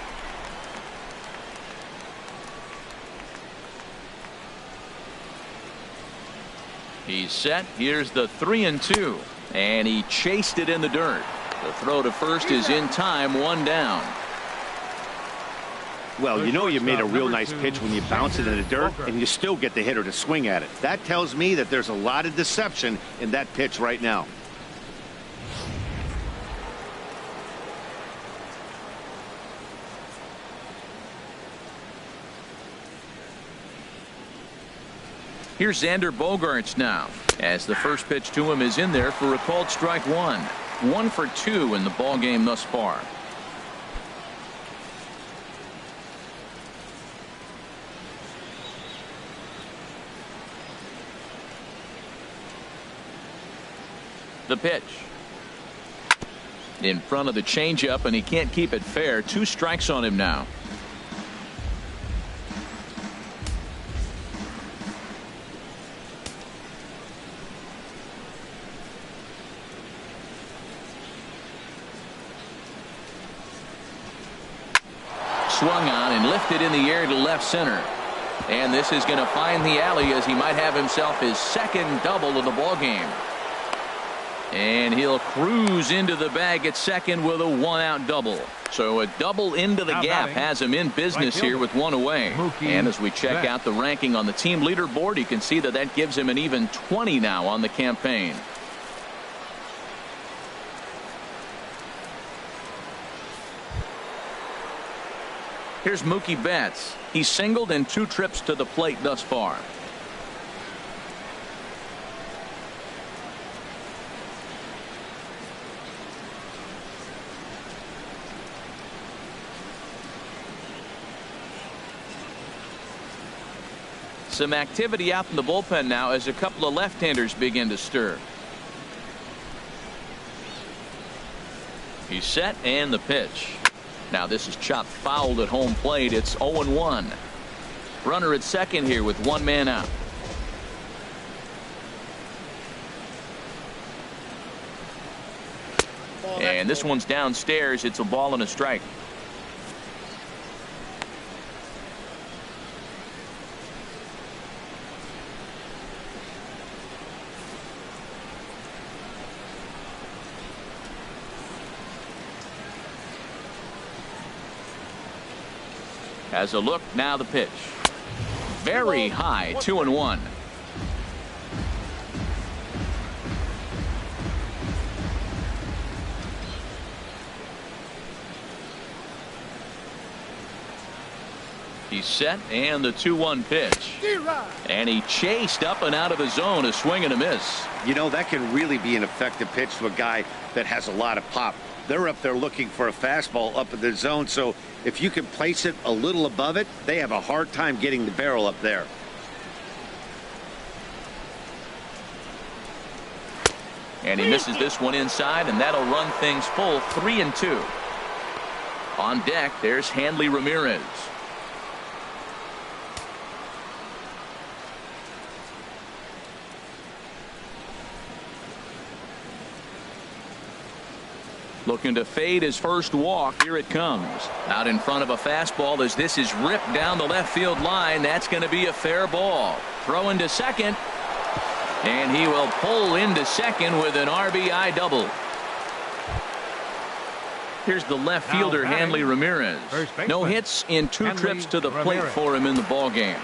He's set. Here's the 3-2. And he chased it in the dirt. The throw to first is in time. One down. Well, you know you made a real nice pitch when you bounce it in the dirt and you still get the hitter to swing at it. That tells me that there's a lot of deception in that pitch right now. Here's Xander Bogaerts now as the first pitch to him is in there for a called strike one. 1 for 2 in the ball game thus far. The pitch in front of the changeup, and he can't keep it fair. 2 strikes on him now. Swung on and lifted in the air to left center. And this is going to find the alley as he might have himself his second double of the ball game. And he'll cruise into the bag at second with a 1-out double. So a double into the gap has him in business here with 1 away. And as we check out the ranking on the team leaderboard, you can see that that gives him an even 20 now on the campaign. Here's Mookie Betts. He's singled in 2 trips to the plate thus far. Some activity out in the bullpen now as a couple of left-handers begin to stir. He's set, and the pitch. Now this is chopped fouled at home plate. It's 0-1. Runner at second here with 1 man out. And this one's downstairs. It's a ball and a strike. Has a look, now the pitch. Very high, 2-1. He's set, and the 2-1 pitch. And he chased up and out of the zone, a swing and a miss. You know, that can really be an effective pitch to a guy that has a lot of pop. They're up there looking for a fastball up in the zone, so if you can place it a little above it, they have a hard time getting the barrel up there. And he misses this one inside, and that'll run things full 3-2. On deck, there's Hanley Ramirez. Looking to fade his first walk. Here it comes. Out in front of a fastball as this is ripped down the left field line. That's going to be a fair ball. Throw into second. And he will pull into second with an RBI double. Here's the left fielder, Hanley Ramirez. No hits in 2 trips to the plate for him in the ball game.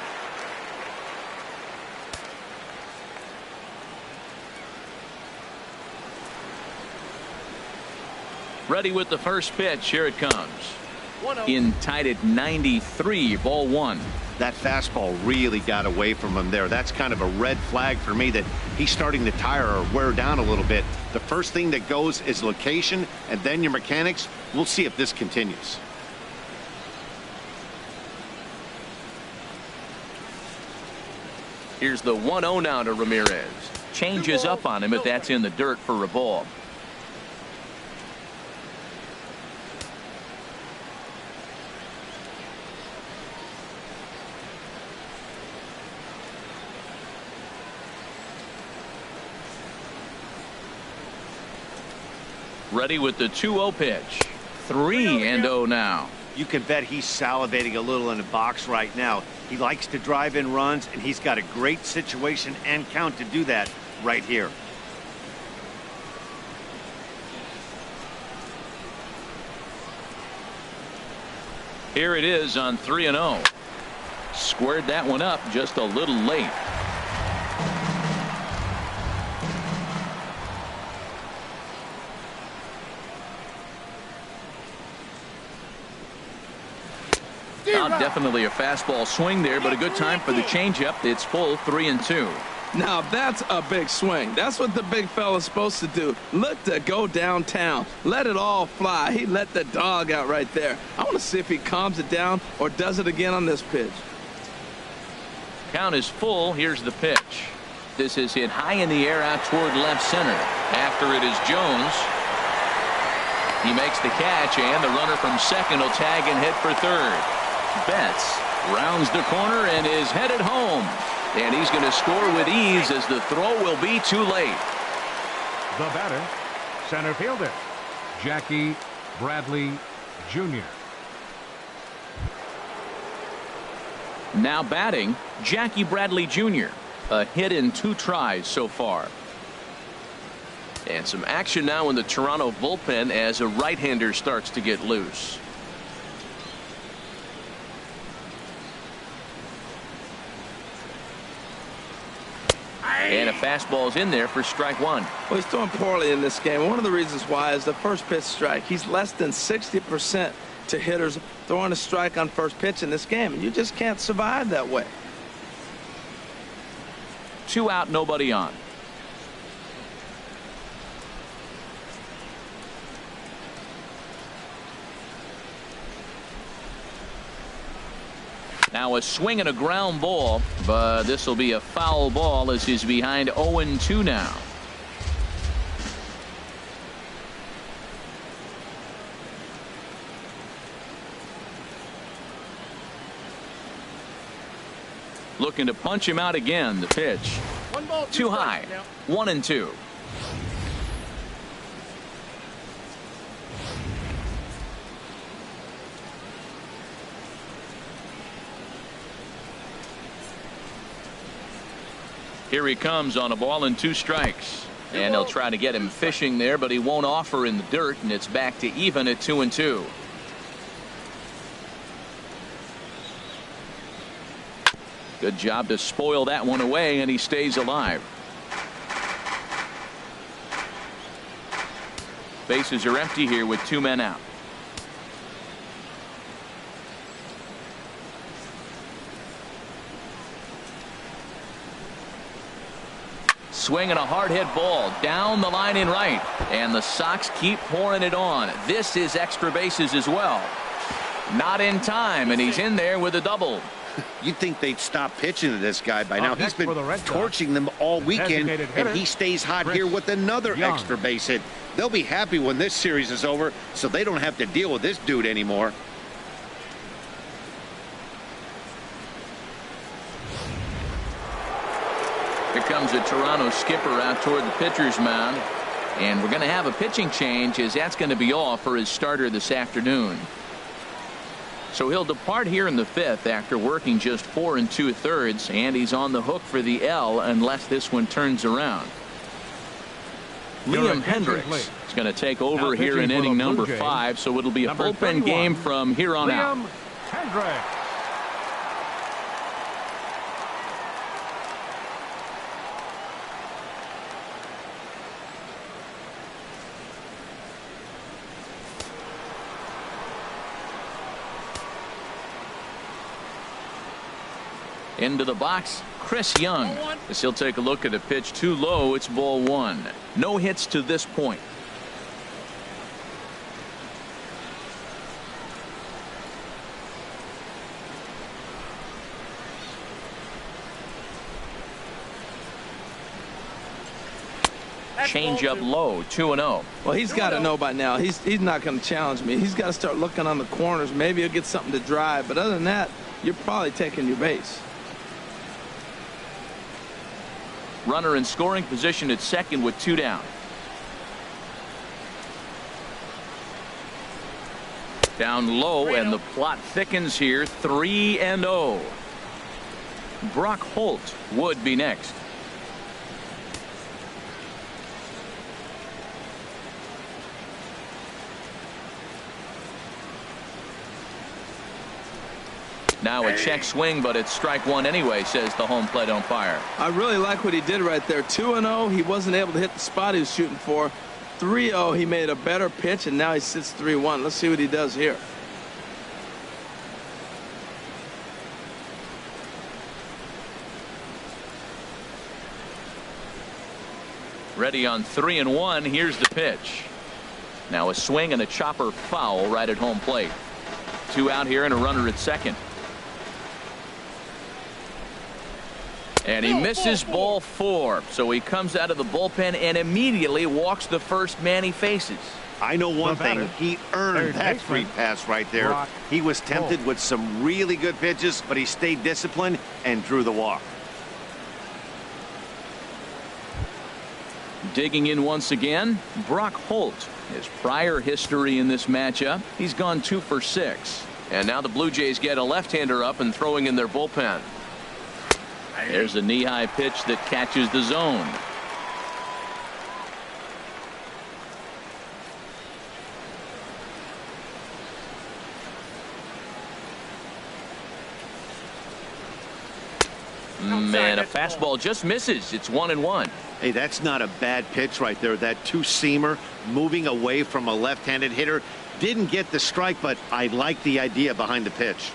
Ready with the first pitch. Here it comes. In tied at 93, ball 1. That fastball really got away from him there. That's kind of a red flag for me that he's starting to tire or wear down a little bit. The first thing that goes is location, and then your mechanics. We'll see if this continues. Here's the 1-0 now to Ramirez. Changes up on him if that's in the dirt for a ball. Ready with the 2-0 pitch. 3-0 now. You can bet he's salivating a little in the box right now. He likes to drive in runs, and he's got a great situation and count to do that right here. Here it is on 3-0. Squared that one up just a little late. Definitely a fastball swing there, but a good time for the changeup. It's full 3-2. Now that's a big swing. That's what the big fella's supposed to do. Look to go downtown. Let it all fly. He let the dog out right there. I want to see if he calms it down or does it again on this pitch. Count is full. Here's the pitch. This is hit high in the air out toward left center. After it is Jones. He makes the catch, and the runner from second will tag and hit for third. Betts rounds the corner and is headed home. And he's going to score with ease as the throw will be too late. The batter, center fielder, Jackie Bradley Jr. Now batting, Jackie Bradley Jr. A hit in 2 tries so far. And some action now in the Toronto bullpen as a right-hander starts to get loose. And a fastball's in there for strike 1. Well, he's throwing poorly in this game. One of the reasons why is the first pitch strike. He's less than 60% to hitters throwing a strike on first pitch in this game, and you just can't survive that way. 2 out, nobody on. Now a swing and a ground ball, but this will be a foul ball as he's behind 0-2 now. Looking to punch him out again. The pitch. 1 ball, 2 too high. 1-2. Here he comes on a ball and 2 strikes. And they'll try to get him fishing there, but he won't offer in the dirt, and it's back to even at 2-2. Good job to spoil that one away, and he stays alive. Bases are empty here with 2 men out. Swinging a hard hit ball down the line in right. And the Sox keep pouring it on. This is extra bases as well. Not in time, and he's in there with a double. You'd think they'd stop pitching to this guy by now. He's been torching them all weekend, and he stays hot here with another extra base hit. They'll be happy when this series is over, so they don't have to deal with this dude anymore. Here comes a Toronto skipper out toward the pitcher's mound. And we're going to have a pitching change, as that's going to be all for his starter this afternoon. So he'll depart here in the 5th after working just 4 2/3, and he's on the hook for the L unless this one turns around. Liam Hendricks is going to take over here in inning number 5, so it'll be a bullpen game from here on out. Liam Hendricks. Into the box, Chris Young, as he'll take a look at a pitch too low. It's ball 1. No hits to this point. Change up low, 2-0. Well, he's got to know by now. He's not going to challenge me. He's got to start looking on the corners. Maybe he'll get something to drive. But other than that, you're probably taking your base. Runner in scoring position at second with 2 down. Down low, and the plot thickens here. 3-0. Brock Holt would be next. Now a check swing, but it's strike 1 anyway, says the home plate umpire. I really like what he did right there. 2-0, he wasn't able to hit the spot he was shooting for. 3-0, he made a better pitch, and now he sits 3-1. Let's see what he does here. Ready on 3-1. Here's the pitch. Now a swing and a chopper foul right at home plate. 2 out here and a runner at second. And he misses ball 4. So he comes out of the bullpen and immediately walks the first man he faces. I know one thing. He earned that free pass right there. He was tempted with some really good pitches, but he stayed disciplined and drew the walk. Digging in once again, Brock Holt. His prior history in this matchup, he's gone 2 for 6. And now the Blue Jays get a left-hander up and throwing in their bullpen. There's a knee-high pitch that catches the zone. Man, a fastball just misses. It's 1-1. Hey, that's not a bad pitch right there. That two-seamer moving away from a left-handed hitter. Didn't get the strike, but I like the idea behind the pitch.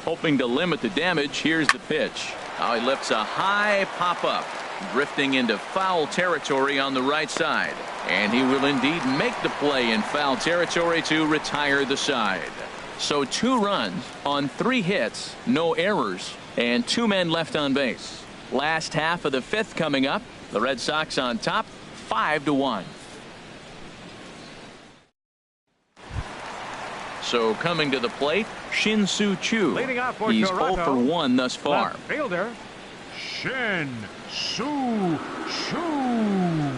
Hoping to limit the damage. Here's the pitch. Now he lifts a high pop-up, drifting into foul territory on the right side. And he will indeed make the play in foul territory to retire the side. So 2 runs on 3 hits, no errors, and 2 men left on base. Last half of the 5th coming up. The Red Sox on top, 5-1. So coming to the plate, Shin-Soo Choo. He's 0 for 1 thus far. Left fielder, Shin-Soo Choo.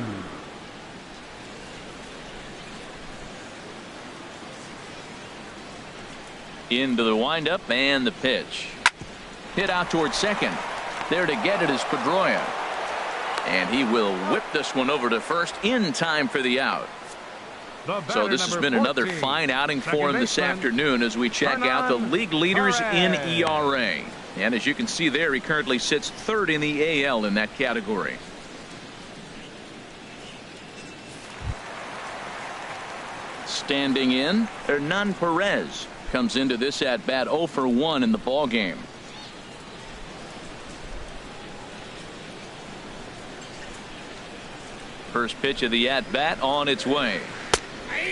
Into the windup and the pitch. Hit out towards second. There to get it is Pedroia. And he will whip this one over to first in time for the out. So this has been another fine outing for him this afternoon as we check out the league leaders in ERA. And as you can see there, he currently sits 3rd in the AL in that category. Standing in, Hernan Perez comes into this at bat 0 for 1 in the ball game. First pitch of the at-bat on its way.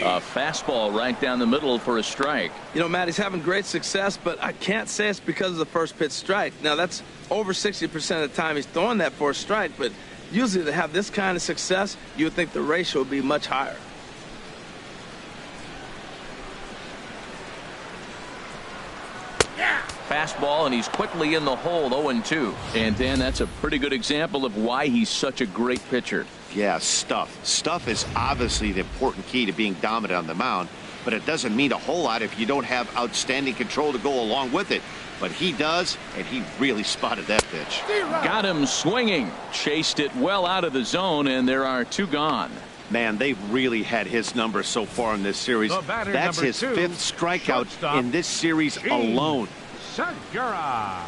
A fastball right down the middle for a strike. You know, Matt, he's having great success, but I can't say it's because of the first pitch strike. Now, that's over 60% of the time he's throwing that for a strike, but usually to have this kind of success, you would think the ratio would be much higher. Fastball, and he's quickly in the hole, 0-2. And Dan, that's a pretty good example of why he's such a great pitcher. Yeah, stuff. Stuff is obviously the important key to being dominant on the mound, but it doesn't mean a whole lot if you don't have outstanding control to go along with it. But he does, and he really spotted that pitch. Got him swinging. Chased it well out of the zone, and there are 2 gone. Man, they've really had his number so far in this series. That's his 5th strikeout in this series alone. Segura.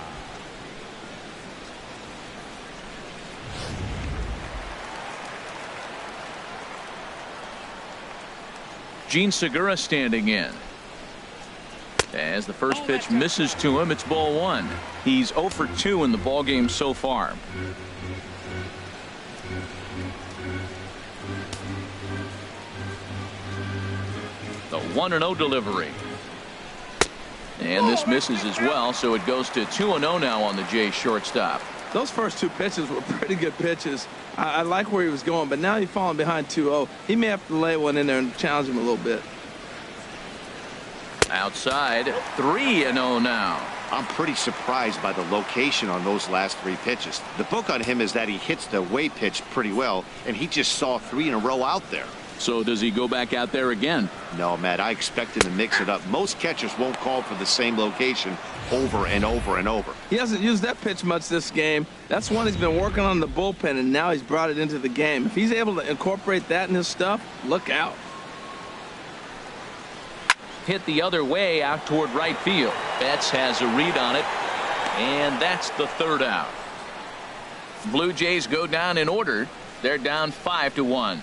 Gene Segura standing in. As the first pitch misses to him, it's ball 1. He's 0 for 2 in the ball game so far. The 1-0 delivery. And this misses as well, so it goes to 2-0 now on the Jays shortstop. Those first 2 pitches were pretty good pitches. I like where he was going, but now he's falling behind 2-0. He may have to lay one in there and challenge him a little bit. Outside, 3-0 now. I'm pretty surprised by the location on those last 3 pitches. The book on him is that he hits the away pitch pretty well, and he just saw 3 in a row out there. So does he go back out there again? No, Matt, I expect him to mix it up. Most catchers won't call for the same location over and over and over. He hasn't used that pitch much this game. That's one he's been working on in the bullpen, and now he's brought it into the game. If he's able to incorporate that in his stuff, look out. Hit the other way out toward right field. Betts has a read on it, and that's the 3rd out. Blue Jays go down in order. They're down 5-1.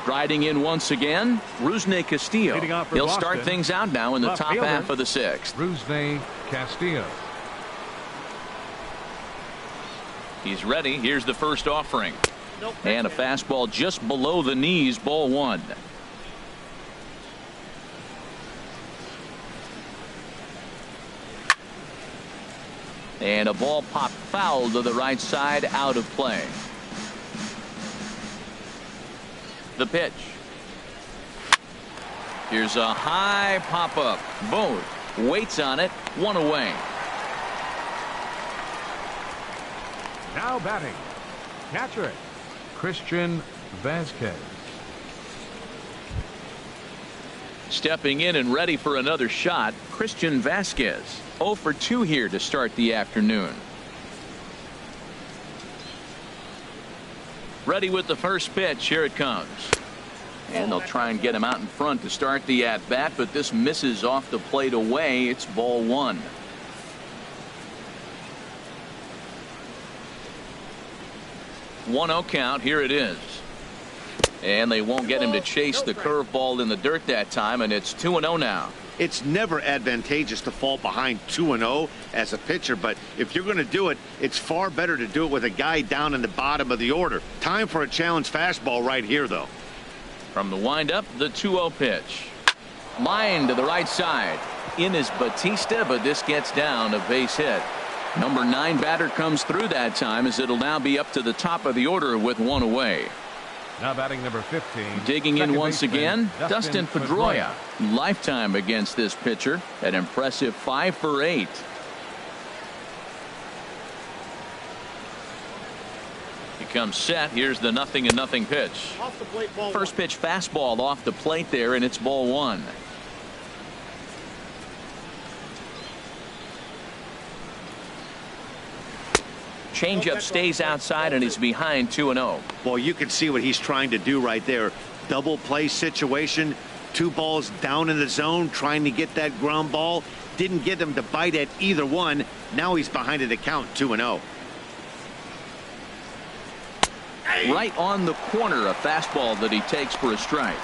Striding in once again, Rusney Castillo. He'll start things out now in the top half of the 6th. Rusney Castillo. He's ready. Here's the first offering. And a fastball just below the knees, ball 1. And a ball popped foul to the right side, out of play. The pitch. Here's a high pop-up. Both waits on it. 1 away. Now batting, catcher, Christian Vasquez. Stepping in and ready for another shot, Christian Vasquez. 0 for 2 here to start the afternoon. Ready with the first pitch. Here it comes. And they'll try and get him out in front to start the at-bat, but this misses off the plate away. It's ball 1. One-0 count. Here it is. And they won't get him to chase the curveball in the dirt that time, and it's 2-0 now. It's never advantageous to fall behind 2-0 as a pitcher, but if you're going to do it, it's far better to do it with a guy down in the bottom of the order. Time for a challenge fastball right here, though. From the windup, the 2-0 pitch. Line to the right side. In is Batista, but this gets down, a base hit. Number 9 batter comes through that time, as it'll now be up to the top of the order with 1 away. Now batting number 15. Digging in once again, Dustin Pedroia. Lifetime against this pitcher. An impressive 5 for 8. He comes set. Here's the 0-0 pitch. Off the plate, ball First pitch fastball off the plate there, and it's ball 1. Changeup stays outside, and he's behind 2-0. Well, you can see what he's trying to do right there. Double play situation. 2 balls down in the zone, trying to get that ground ball. Didn't get him to bite at either one. Now he's behind at the count, 2-0. Right on the corner, a fastball that he takes for a strike.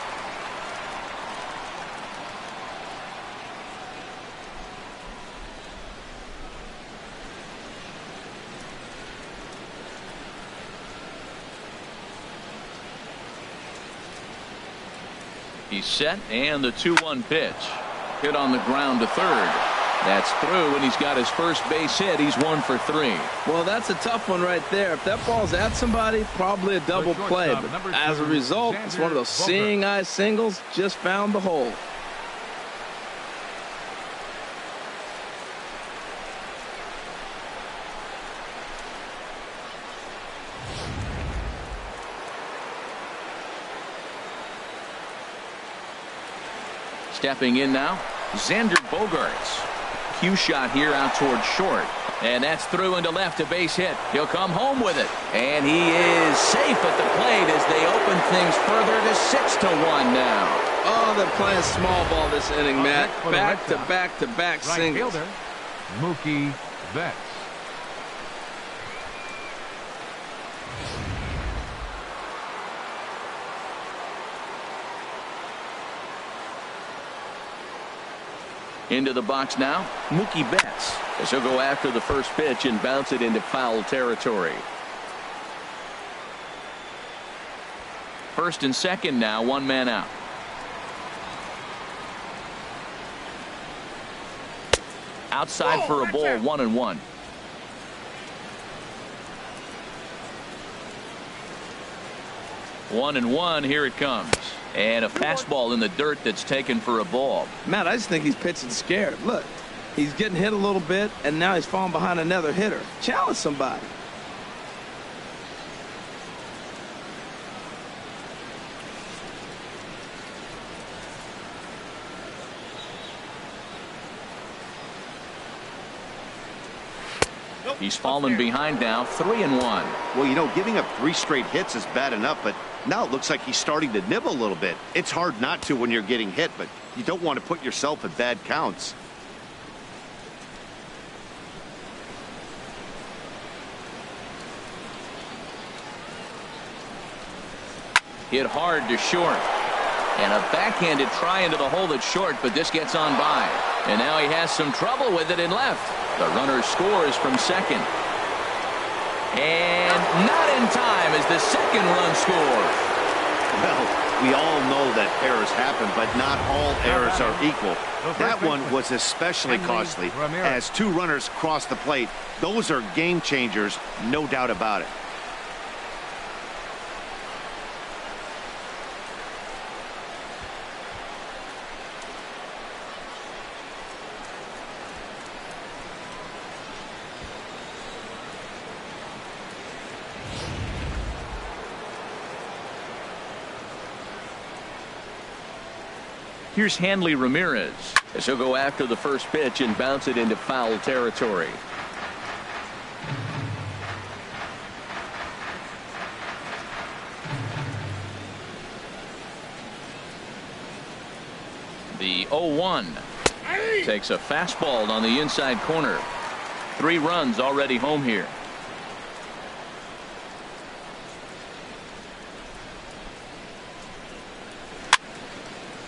He's set, and the 2-1 pitch. Hit on the ground to third. That's through, and he's got his first base hit. He's 1 for 3. Well, that's a tough one right there. If that ball's at somebody, probably a double play. But as a result, it's one of those seeing eye singles. Just found the hole. Stepping in now, Xander Bogaerts. Cue shot here out towards short. And that's through into left, a base hit. He'll come home with it. And he is safe at the plate as they open things further to 6-1 now. Oh, they're playing small ball this inning, Matt. Back to back to back singles. Fielder, Mookie Betts. Into the box now, Mookie Betts. As he'll go after the first pitch and bounce it into foul territory. First and second now, 1 man out. Outside for a ball, 1-1. One and one, here it comes. And a fastball in the dirt that's taken for a ball. Matt, I just think he's pitching scared. Look, he's getting hit a little bit, and now he's falling behind another hitter. Challenge somebody. He's fallen behind now, 3-1. Well, you know, giving up 3 straight hits is bad enough, but now it looks like he's starting to nibble a little bit. It's hard not to when you're getting hit, but you don't want to put yourself in bad counts. Hit hard to short. And a backhanded try into the hole that's short, but this gets on by. And now he has some trouble with it in left. The runner scores from second. And not in time as the second run scores. Well, we all know that errors happen, but not all errors are equal. That one was especially costly as 2 runners crossed the plate. Those are game changers, no doubt about it. Here's Hanley Ramirez as he'll go after the first pitch and bounce it into foul territory. The 0-1 takes a fastball on the inside corner. 3 runs already home here.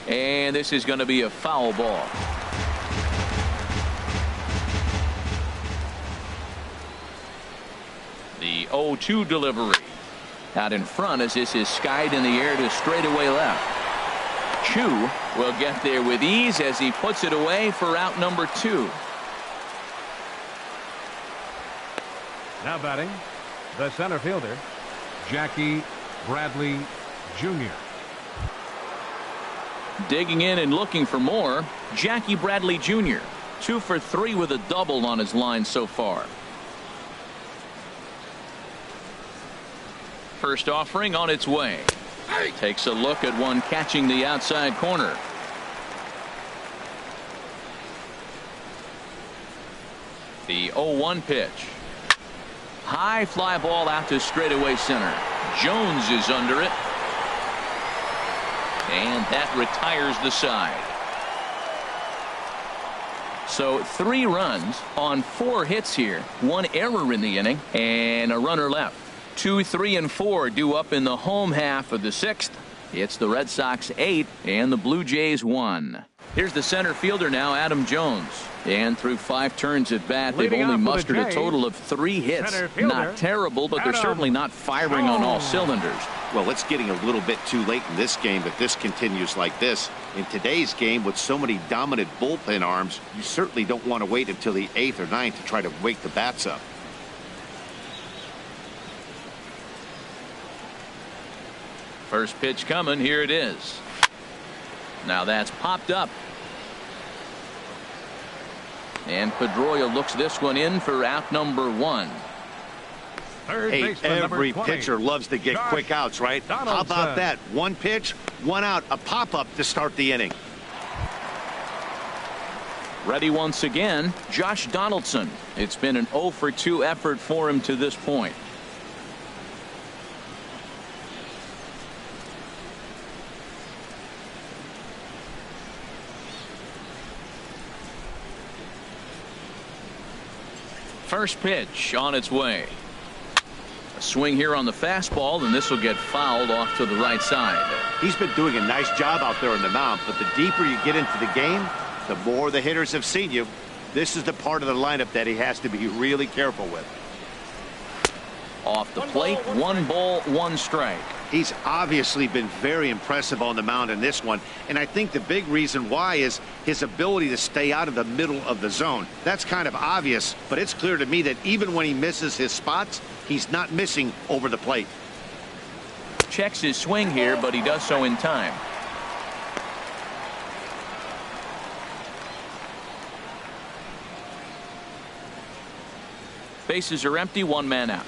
And this is going to be a foul ball. The 0-2 delivery. Out in front as this is skied in the air to straightaway left. Chu will get there with ease as he puts it away for out number 2. Now batting, the center fielder, Jackie Bradley Jr. Digging in and looking for more, Jackie Bradley Jr. 2 for 3 with a double on his line so far. First offering on its way. Takes a look at one catching the outside corner. The 0-1 pitch. High fly ball out to straightaway center. Jones is under it. And that retires the side. So 3 runs on 4 hits here. 1 error in the inning and a runner left. 2, 3, and 4 due up in the home half of the 6th. It's the Red Sox 8 and the Blue Jays 1. Here's the center fielder now, Adam Jones. And through 5 turns at bat, they've Leading only off with the mustered a Jays, total of 3 hits. center fielder, Not terrible, but they're Adam certainly not firing on all cylinders. Well, it's getting a little bit too late in this game if this continues like this. In today's game, with so many dominant bullpen arms, you certainly don't want to wait until the 8th or 9th to try to wake the bats up. First pitch coming. Here it is. Now that's popped up. And Pedroia looks this one in for out number 1. Hey, every pitcher loves to get quick outs, right? How about that? 1 pitch, 1 out, a pop-up to start the inning. Ready once again, Josh Donaldson. It's been an 0 for 2 effort for him to this point. First pitch on its way. A swing here on the fastball, and this will get fouled off to the right side. He's been doing a nice job out there on the mound, but the deeper you get into the game, the more the hitters have seen you. This is the part of the lineup that he has to be really careful with. Off the plate, 1 ball, 1 strike. He's obviously been very impressive on the mound in this one, and I think the big reason why is his ability to stay out of the middle of the zone. That's kind of obvious, but it's clear to me that even when he misses his spots, he's not missing over the plate. Checks his swing here, but he does so in time. Bases are empty, 1 man out.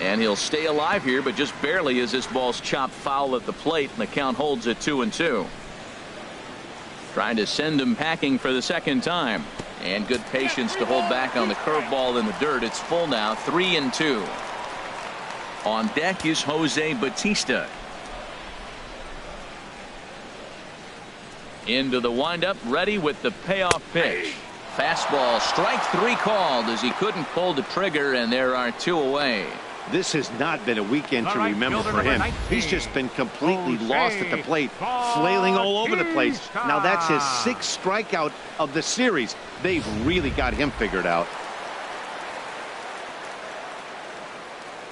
And he'll stay alive here, but just barely as this ball's chopped foul at the plate, and the count holds at 2-2. Trying to send him packing for the second time. And good patience to hold back on the curveball in the dirt. It's full now, 3-2. On deck is Jose Bautista. Into the windup, ready with the payoff pitch. Fastball, strike 3 called as he couldn't pull the trigger, and there are 2 away. This has not been a weekend to remember for him. He's just been completely lost at the plate, flailing all over the place. Now that's his 6th strikeout of the series. They've really got him figured out.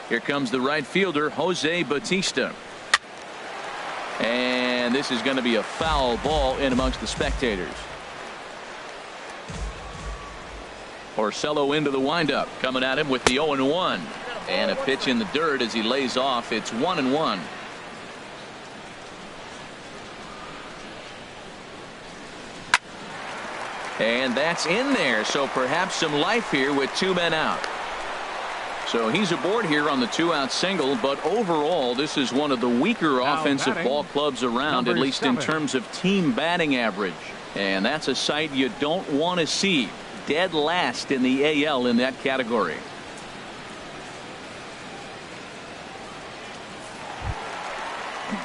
Here comes the right fielder, Jose Bautista. And this is going to be a foul ball in amongst the spectators. Porcello into the windup, coming at him with the 0-1. And a pitch in the dirt as he lays off. It's 1-1. And that's in there, so perhaps some life here with 2 men out. So he's aboard here on the 2-out single, but overall this is one of the weaker offensive ball clubs around, at least in terms of team batting average. And that's a sight you don't want to see. Dead last in the AL in that category.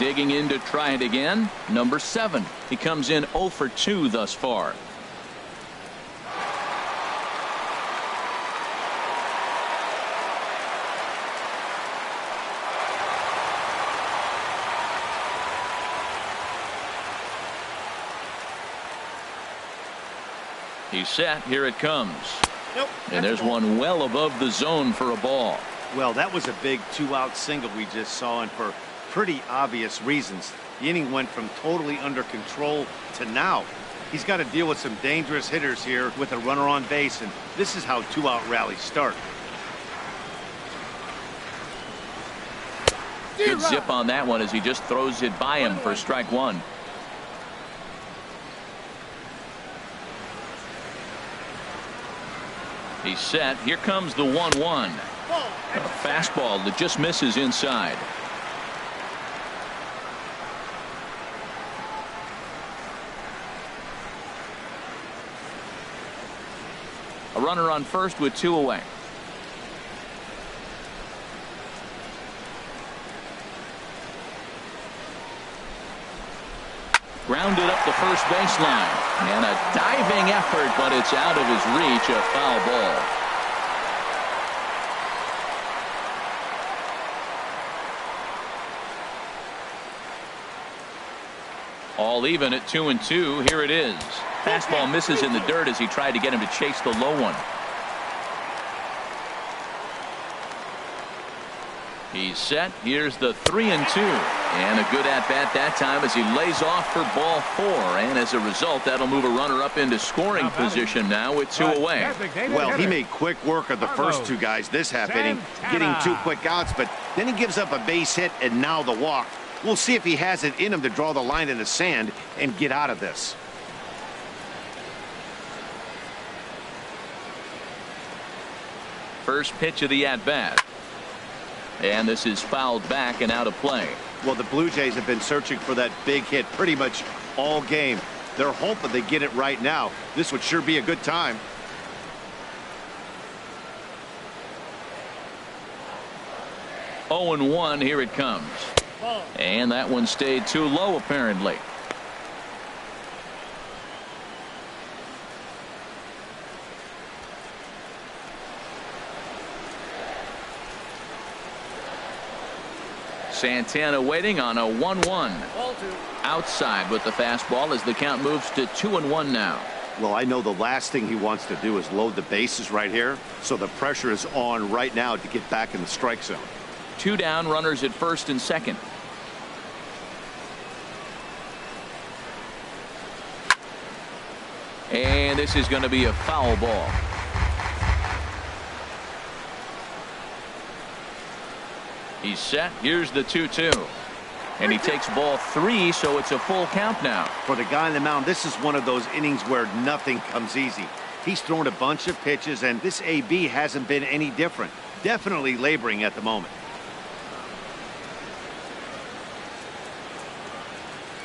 Digging in to try it again, number 7. He comes in 0 for 2 thus far. He's set. Here it comes. Nope, and there's one well above the zone for a ball. Well, that was a big 2-out single we just saw, and for pretty obvious reasons. The inning went from totally under control to now. He's got to deal with some dangerous hitters here with a runner on base, and this is how 2-out rallies start. Good zip on that one as he just throws it by him for strike 1. He's set. Here comes the 1-1. A fastball that just misses inside. A runner on first with 2 away. Grounded up the first baseline. And a diving effort, but it's out of his reach. A foul ball. All even at 2-2. Here it is. Fastball misses in the dirt as he tried to get him to chase the low one. He's set. Here's the 3-2. And a good at-bat that time as he lays off for ball 4. And as a result, that'll move a runner up into scoring position now with 2 away. Well, he made quick work of the first 2 guys this half inning, getting 2 quick outs, but then he gives up a base hit and now the walk. We'll see if he has it in him to draw the line in the sand and get out of this. First pitch of the at-bat. And this is fouled back and out of play. Well, the Blue Jays have been searching for that big hit pretty much all game. They're hoping they get it right now. This would sure be a good time. Oh, 0-1. Here it comes. And that one stayed too low, apparently. Santana waiting on a 1-1. Outside with the fastball as the count moves to 2-1 now. Well, I know the last thing he wants to do is load the bases right here, so the pressure is on right now to get back in the strike zone. 2 down, runners at first and second. And this is going to be a foul ball. He's set. Here's the 2-2. And he takes ball 3, so it's a full count now. For the guy on the mound, this is one of those innings where nothing comes easy. He's thrown a bunch of pitches, and this AB hasn't been any different. Definitely laboring at the moment.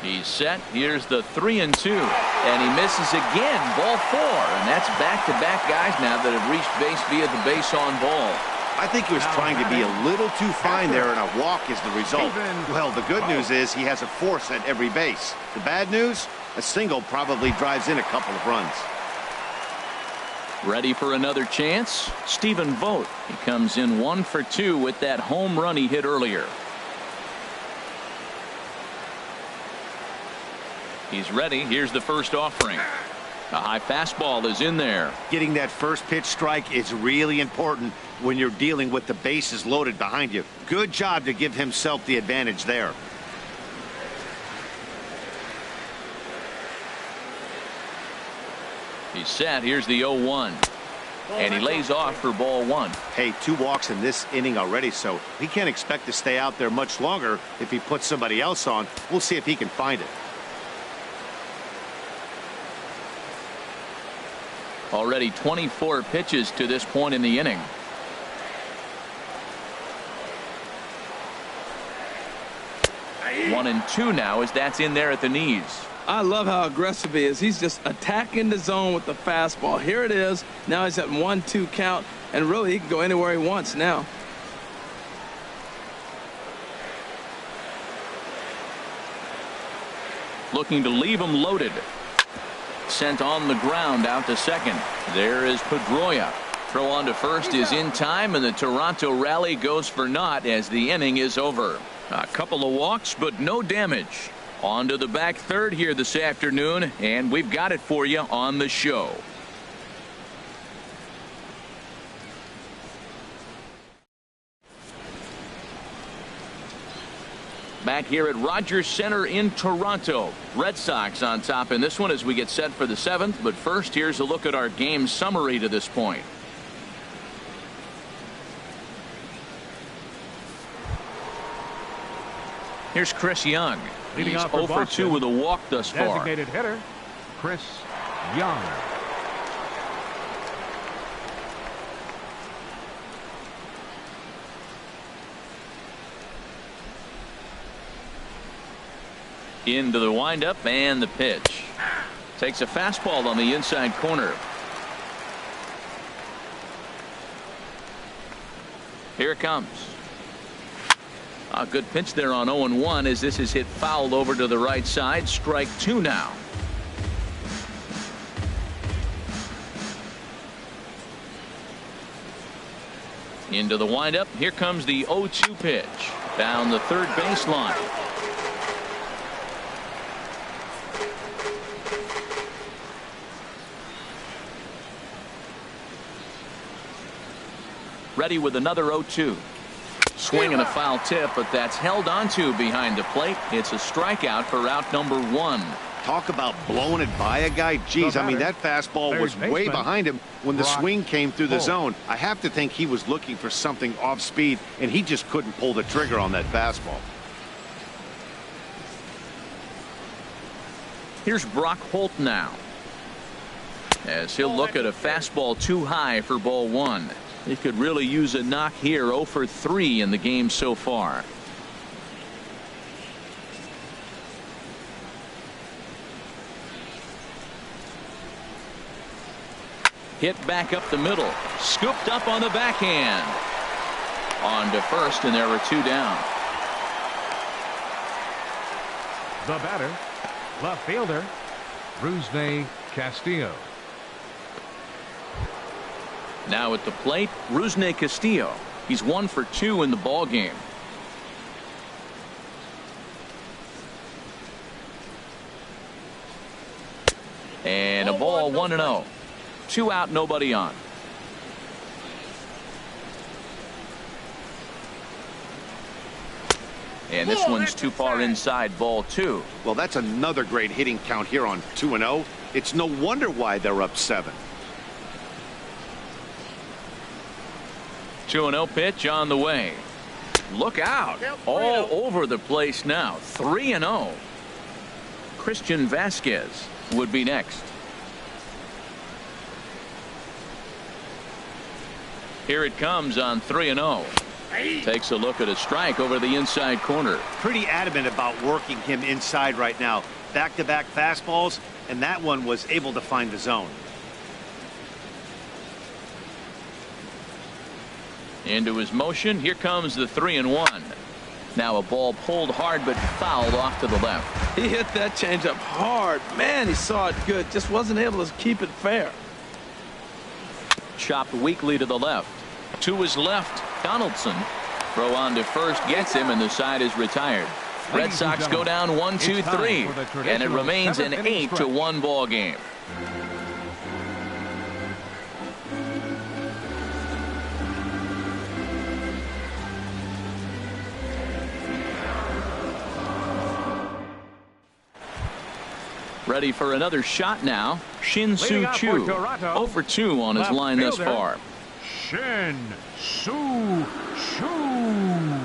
He's set. Here's the 3-2. And he misses again. Ball 4. And that's back-to-back guys now that have reached base via the base on ball. I think he was trying to be a little too fine there, and a walk is the result. Well, the good news is he has a force at every base. The bad news, a single probably drives in a couple of runs. Ready for another chance? Stephen Vogt. He comes in 1 for 2 with that home run he hit earlier. He's ready. Here's the first offering. A high fastball is in there. Getting that first pitch strike is really important when you're dealing with the bases loaded behind you. Good job to give himself the advantage there. He's set. Here's the 0-1. And he lays off for ball 1. Hey, 2 walks in this inning already, so he can't expect to stay out there much longer if he puts somebody else on. We'll see if he can find it. Already 24 pitches to this point in the inning. One and 2 now as that's in there at the knees. I love how aggressive he is. He's just attacking the zone with the fastball. Here it is. Now he's at 1-2 count, and really he can go anywhere he wants now. Looking to leave him loaded. Sent on the ground out to second. There is Pedroia. Throw on to first is in time, and the Toronto rally goes for naught as the inning is over. A couple of walks, but no damage. On to the back third here this afternoon, and we've got it for you on the show. Back here at Rogers Center in Toronto. Red Sox on top in this one as we get set for the 7th. But first, here's a look at our game summary to this point. Here's Chris Young. He's 0 for 2 with a walk thus far. Designated hitter, Chris Young. Into the windup and the pitch. Takes a fastball on the inside corner. Here it comes. A good pitch there on 0-1 as this is hit foul over to the right side. Strike 2 now. Into the windup. Here comes the 0-2 pitch. Down the third baseline. Ready with another 0-2. Swing and a foul tip, but that's held onto behind the plate. It's a strikeout for out number 1. Talk about blowing it by a guy. Geez, I mean, that fastball was way behind him when the swing came through the zone. I have to think he was looking for something off speed, and he just couldn't pull the trigger on that fastball. Here's Brock Holt now, as he'll look at a fastball too high for ball 1. He could really use a knock here. 0 for 3 in the game so far. Hit back up the middle. Scooped up on the backhand. On to first, and there are 2 down. The batter, left fielder, Rusney Castillo. Now at the plate, Rusney Castillo. He's 1 for 2 in the ball game. And a ball, 1-0. 2 out, nobody on. And this one's too far inside, ball 2. Well, that's another great hitting count here on 2-0. It's no wonder why they're up 7. 2-0 pitch on the way. Look out. All over the place now. 3-0. Christian Vasquez would be next. Here it comes on 3-0. Takes a look at a strike over the inside corner. Pretty adamant about working him inside right now. Back-to-back fastballs, and that one was able to find the zone. Into his motion. Here comes the 3-1. Now a ball pulled hard but fouled off to the left. He hit that changeup hard. Man, he saw it good. Just wasn't able to keep it fair. Chopped weakly to the left. To his left, Donaldson. Throw on to first gets him, and the side is retired. Red Sox go down 1-2-3, and it remains an 8-1 ball game. Ready for another shot now. Shin-Soo Choo, 0 for 2 on his line thus far. Shin-Soo Choo.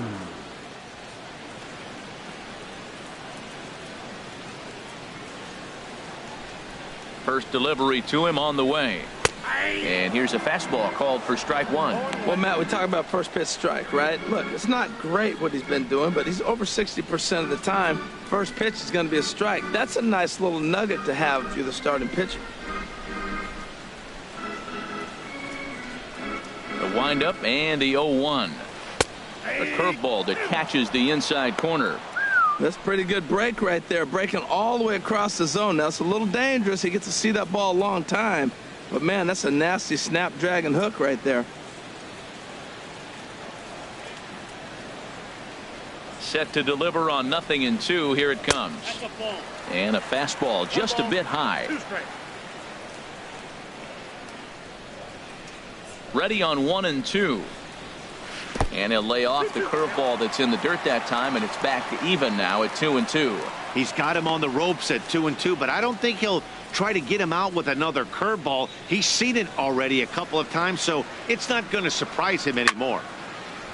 First delivery to him on the way. And here's a fastball called for strike 1. Well, Matt, we talk about first pitch strike, right? Look, it's not great what he's been doing, but he's over 60% of the time. First pitch is going to be a strike. That's a nice little nugget to have if you're the starting pitcher. The windup and the 0-1. A curveball that catches the inside corner. That's a pretty good break right there, breaking all the way across the zone. Now, it's a little dangerous. He gets to see that ball a long time. But, man, that's a nasty snapdragon hook right there. Set to deliver on 0-2. Here it comes. And a fastball just a bit high. Ready on 1-2. And he'll lay off the curveball that's in the dirt that time, and it's back to even now at 2-2. He's got him on the ropes at 2-2, but I don't think he'll try to get him out with another curveball. He's seen it already a couple of times, so it's not going to surprise him anymore.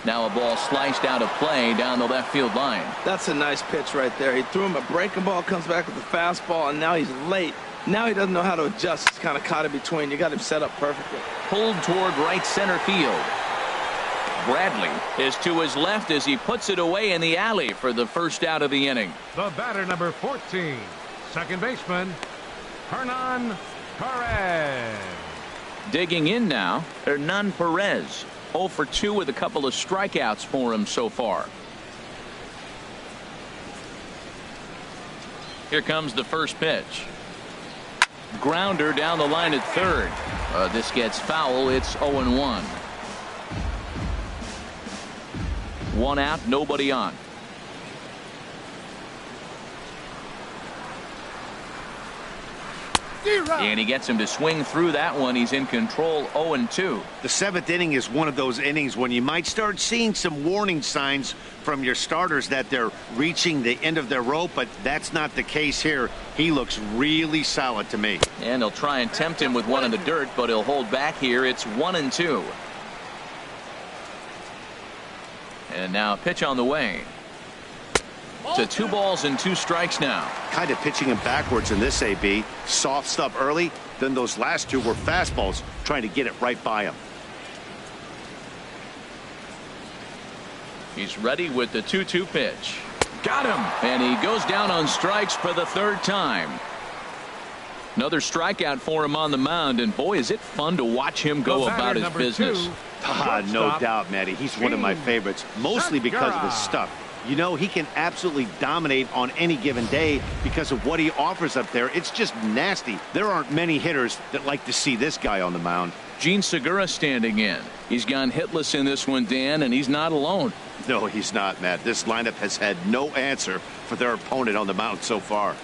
Now a ball sliced out of play down the left field line. That's a nice pitch right there. He threw him a breaking ball, comes back with a fastball, and now he's late. Now he doesn't know how to adjust. He's kind of caught in between. You got him set up perfectly. Pulled toward right center field. Bradley is to his left as he puts it away in the alley for the first out of the inning. The batter, number 14, second baseman, Hernan Perez. Digging in now, Hernan Perez. 0 for 2 with a couple of strikeouts for him so far. Here comes the first pitch. Grounder down the line at third. This gets foul. It's 0-1. 1 out, nobody on. And he gets him to swing through that one. He's in control 0-2. The 7th inning is one of those innings when you might start seeing some warning signs from your starters that they're reaching the end of their rope, but that's not the case here. He looks really solid to me. And they'll try and tempt him with one in the dirt, but he'll hold back here. It's 1-2. And now a pitch on the way. To 2 balls and 2 strikes now. Kind of pitching him backwards in this AB. Soft stuff early, then those last 2 were fastballs, trying to get it right by him. He's ready with the 2-2 pitch. Got him. And he goes down on strikes for the 3rd time. Another strikeout for him on the mound, and boy, is it fun to watch him go about his business. No doubt, Matty. He's one of my favorites, mostly because of his stuff. You know, he can absolutely dominate on any given day because of what he offers up there. It's just nasty. There aren't many hitters that like to see this guy on the mound. Gene Segura standing in. He's gone hitless in this one, Dan, and he's not alone. No, he's not, Matt. This lineup has had no answer for their opponent on the mound so far.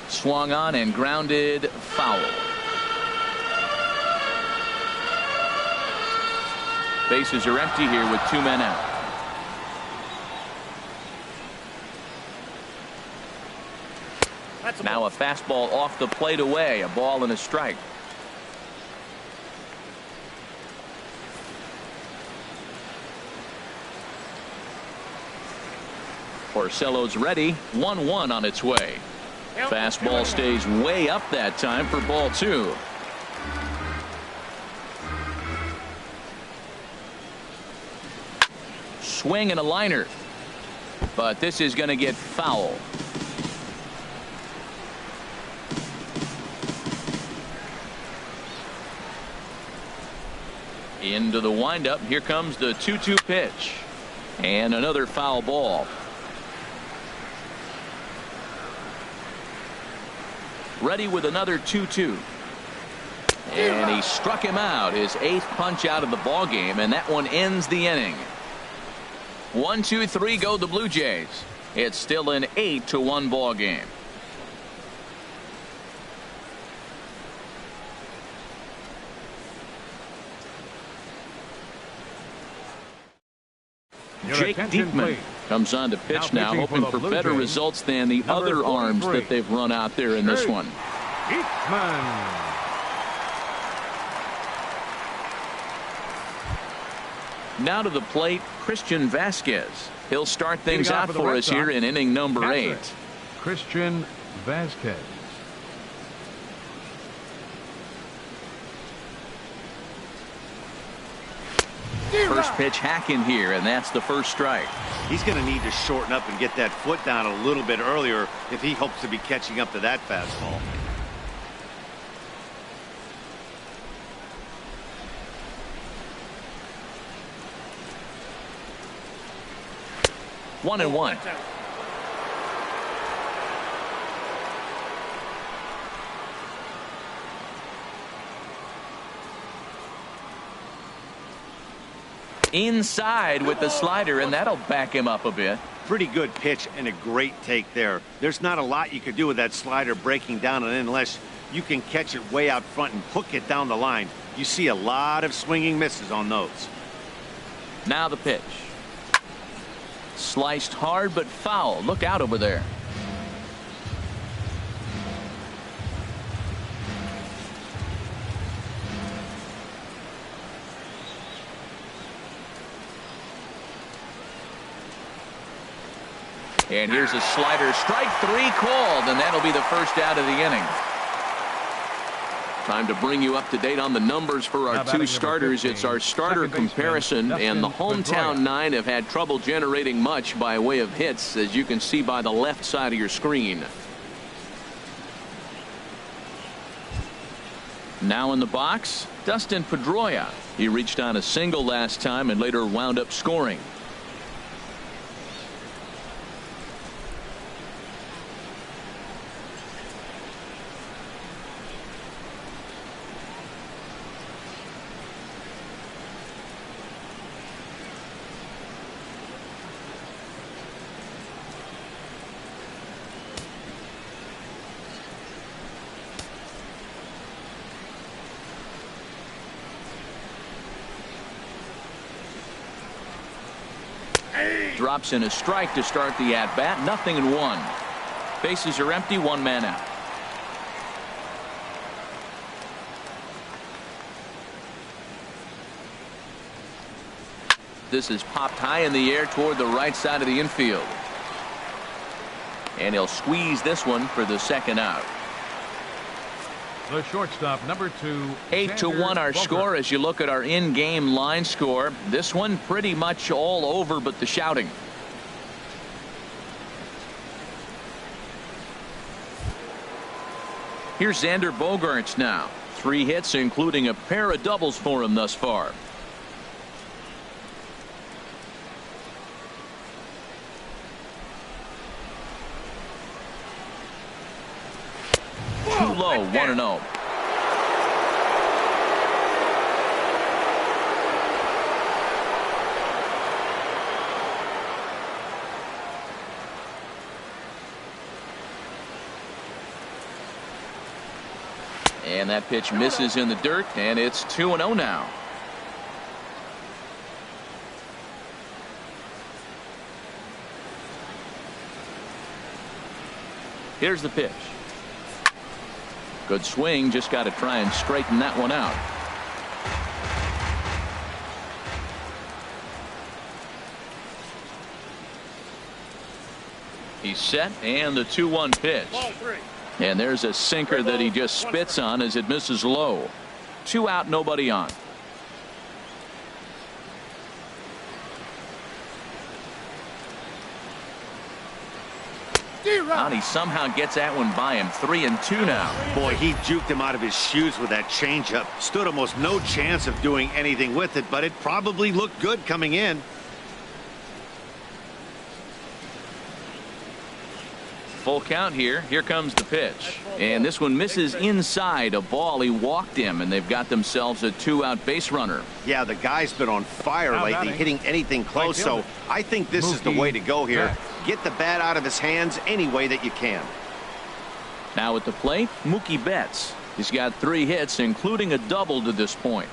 Swung on and grounded foul. Bases are empty here with 2 men out. Now a fastball off the plate away. A ball and a strike. Porcello's ready. 1-1 on its way. Fastball stays way up that time for ball 2. Swing and a liner. But this is going to get foul. Into the windup. Here comes the 2-2 pitch. And another foul ball. Ready with another 2-2. And he struck him out. His 8th punch out of the ball game, and that one ends the inning. 1-2-3 go the Blue Jays. It's still an 8-1 ball game. Jake Diekman comes on to pitch now, hoping for better results than the other arms that they've run out there in this one. Now to the plate, Christian Vasquez. He'll start things out for us here in inning number 8. Christian Vasquez. First pitch hacking here, and that's the first strike. He's going to need to shorten up and get that foot down a little bit earlier if he hopes to be catching up to that fastball. One and one. Inside with the slider, and that'll back him up a bit. Pretty good pitch and a great take there. There's not a lot you could do with that slider breaking down, and unless you can catch it way out front and hook it down the line, you see a lot of swinging misses on those. Now the pitch. Sliced hard but foul. Look out over there. And here's a slider. Strike 3 called, and that'll be the first out of the inning. Time to bring you up to date on the numbers for our 2 starters. It's our starter comparison, and the hometown 9 have had trouble generating much by way of hits, as you can see by the left side of your screen. Now in the box, Dustin Pedroia. He reached on a single last time and later wound up scoring. Drops in a strike to start the at-bat. 0-1. Bases are empty. One man out. This is popped high in the air toward the right side of the infield. And he'll squeeze this one for the second out. The shortstop, number 2. 8-1 our score as you look at our in-game line score. This one pretty much all over but the shouting. Here's Xander Bogaerts now. 3 hits, including a pair of doubles for him thus far. Too low, 1-0. And that pitch misses in the dirt, and it's 2-0 now. Here's the pitch. Good swing, just got to try and straighten that one out. He's set, and the 2-1 pitch. And there's a sinker that he just spits on as it misses low. 2 out, nobody on. And he somehow gets that one by him. 3-2 now. Boy, he juked him out of his shoes with that changeup. Stood almost no chance of doing anything with it, but it probably looked good coming in. Full count here. Here comes the pitch. And this one misses inside a ball. He walked him, and they've got themselves a 2-out base runner. Yeah, the guy's been on fire lately, hitting anything close, so I think this is the way to go here. Get the bat out of his hands any way that you can. Now at the plate, Mookie Betts. He's got 3 hits, including a double to this point.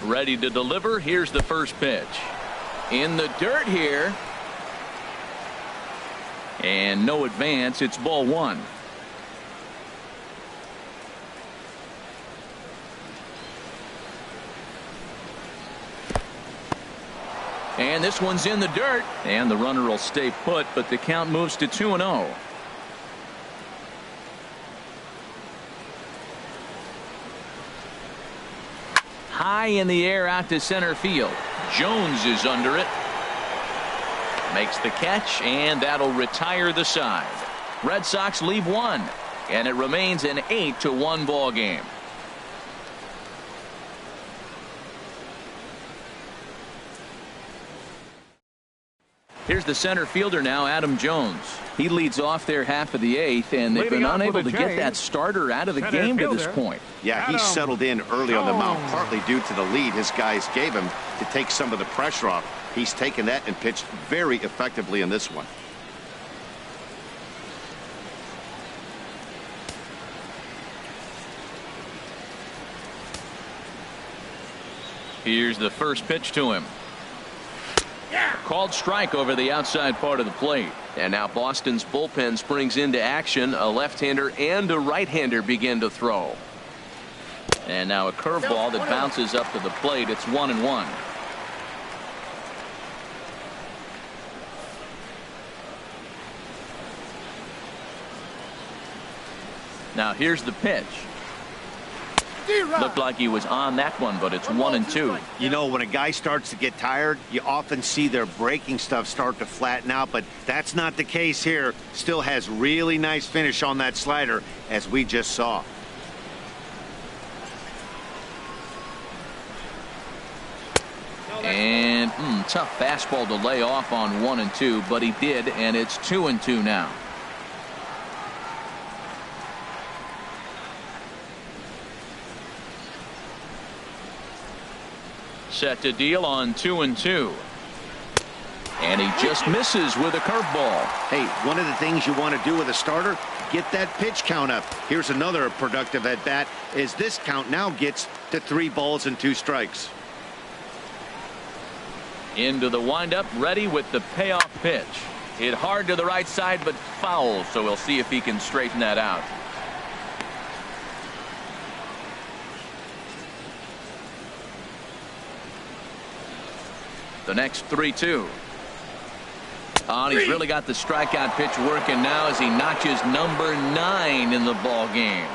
Ready to deliver. Here's the first pitch. In the dirt here. And no advance. It's ball 1. And this one's in the dirt. And the runner will stay put, but the count moves to 2-0. High in the air out to center field. Jones is under it. Makes the catch, and that'll retire the side. Red Sox leave 1, and it remains an 8-1 ball game. Here's the center fielder now, Adam Jones. He leads off their half of the 8th, and they've been unable to get that starter out of the game to this point. Yeah, he settled in early on the mound, partly due to the lead his guys gave him to take some of the pressure off. He's taken that and pitched very effectively in this one. Here's the first pitch to him. Called strike over the outside part of the plate. And now Boston's bullpen springs into action. A left-hander and a right-hander begin to throw. And now a curveball that bounces up to the plate. It's 1-1. Now here's the pitch. Looked like he was on that one, but it's 1-2. You know, when a guy starts to get tired, you often see their breaking stuff start to flatten out, but that's not the case here. Still has really nice finish on that slider, as we just saw. And tough fastball to lay off on 1-2, but he did, and it's 2-2 now. Set to deal on 2-2. And he just misses with a curveball. Hey, one of the things you want to do with a starter, get that pitch count up. Here's another productive at bat as this count now gets to 3 balls and 2 strikes. Into the windup, ready with the payoff pitch. Hit hard to the right side, but foul, so we'll see if he can straighten that out. The next 3-2. Oh, and he's really got the strikeout pitch working now as he notches number 9 in the ball game.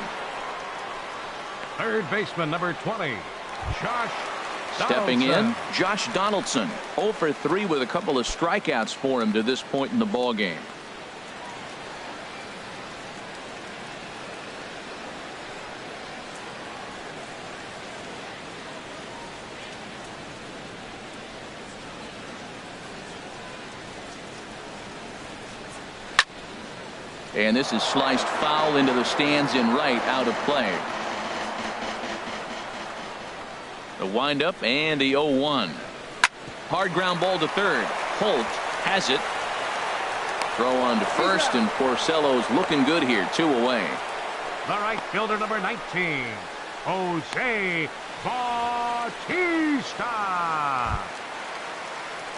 Third baseman, number 20, Josh Stepping Donaldson. in, Josh Donaldson, 0 for 3 with a couple of strikeouts for him to this point in the ball game. And this is sliced foul into the stands in right, out of play. The windup and the 0-1. Hard ground ball to third. Holt has it. Throw on to first, and Porcello's looking good here. 2 away. The right fielder, number 19, Jose Bautista.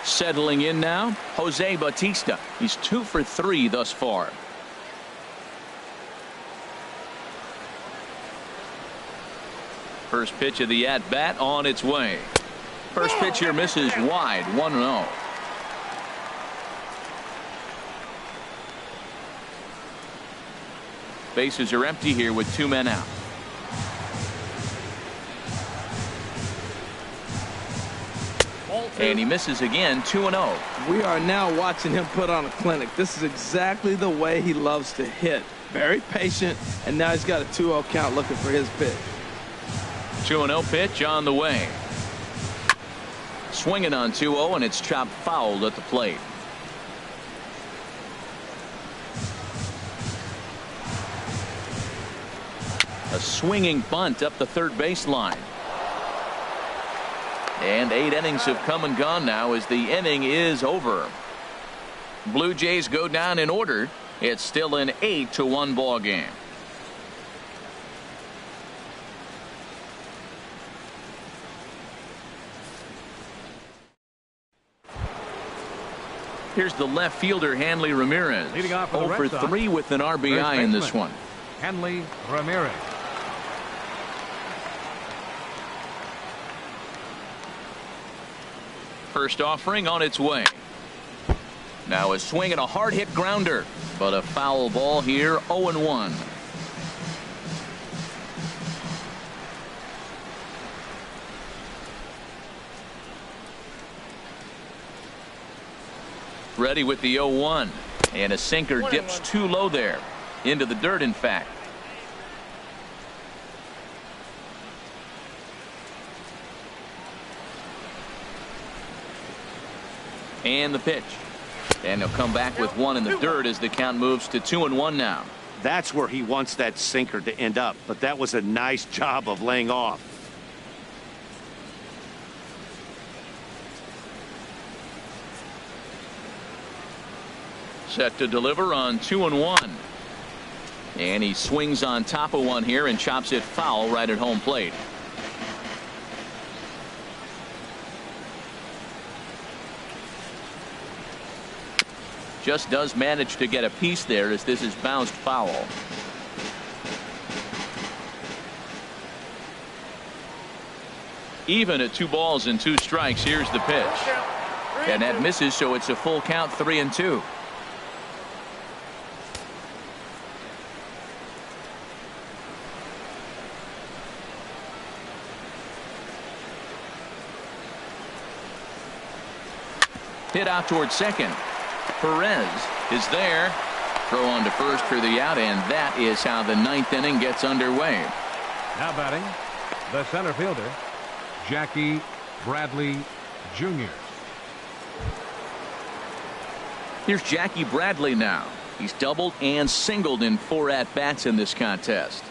Settling in now, Jose Bautista. He's 2 for 3 thus far. First pitch of the at-bat on its way. First pitch here misses wide, 1-0. Bases are empty here with 2 men out. And he misses again, 2-0. We are now watching him put on a clinic. This is exactly the way he loves to hit. Very patient, and now he's got a 2-0 count looking for his pitch. 2-0 pitch on the way. Swinging on 2-0, and it's chopped foul at the plate. A swinging bunt up the third baseline. And 8 innings have come and gone now as the inning is over. Blue Jays go down in order. It's still an 8-1 ball game. Here's the left fielder, Hanley Ramirez. Leading off for the 0 for Red Sox. 3 with an RBI in this one. Hanley Ramirez. First offering on its way. Now a swing and a hard hit grounder, but a foul ball here. 0-1. Ready with the 0-1, and a sinker dips too low there, into the dirt in fact. And the pitch, and he'll come back with 1 in the dirt as the count moves to 2-1 now. That's where he wants that sinker to end up, but that was a nice job of laying off. Set to deliver on 2-1. And he swings on top of one here and chops it foul right at home plate. Just does manage to get a piece there as this is bounced foul. Even at 2 balls and 2 strikes. Here's the pitch. And that misses, so it's a full count, 3-2. Hit out towards second. Perez is there. Throw on to first for the out, and that is how the 9th inning gets underway. Now batting, the center fielder, Jackie Bradley Jr. Here's Jackie Bradley now. He's doubled and singled in 4 at-bats in this contest.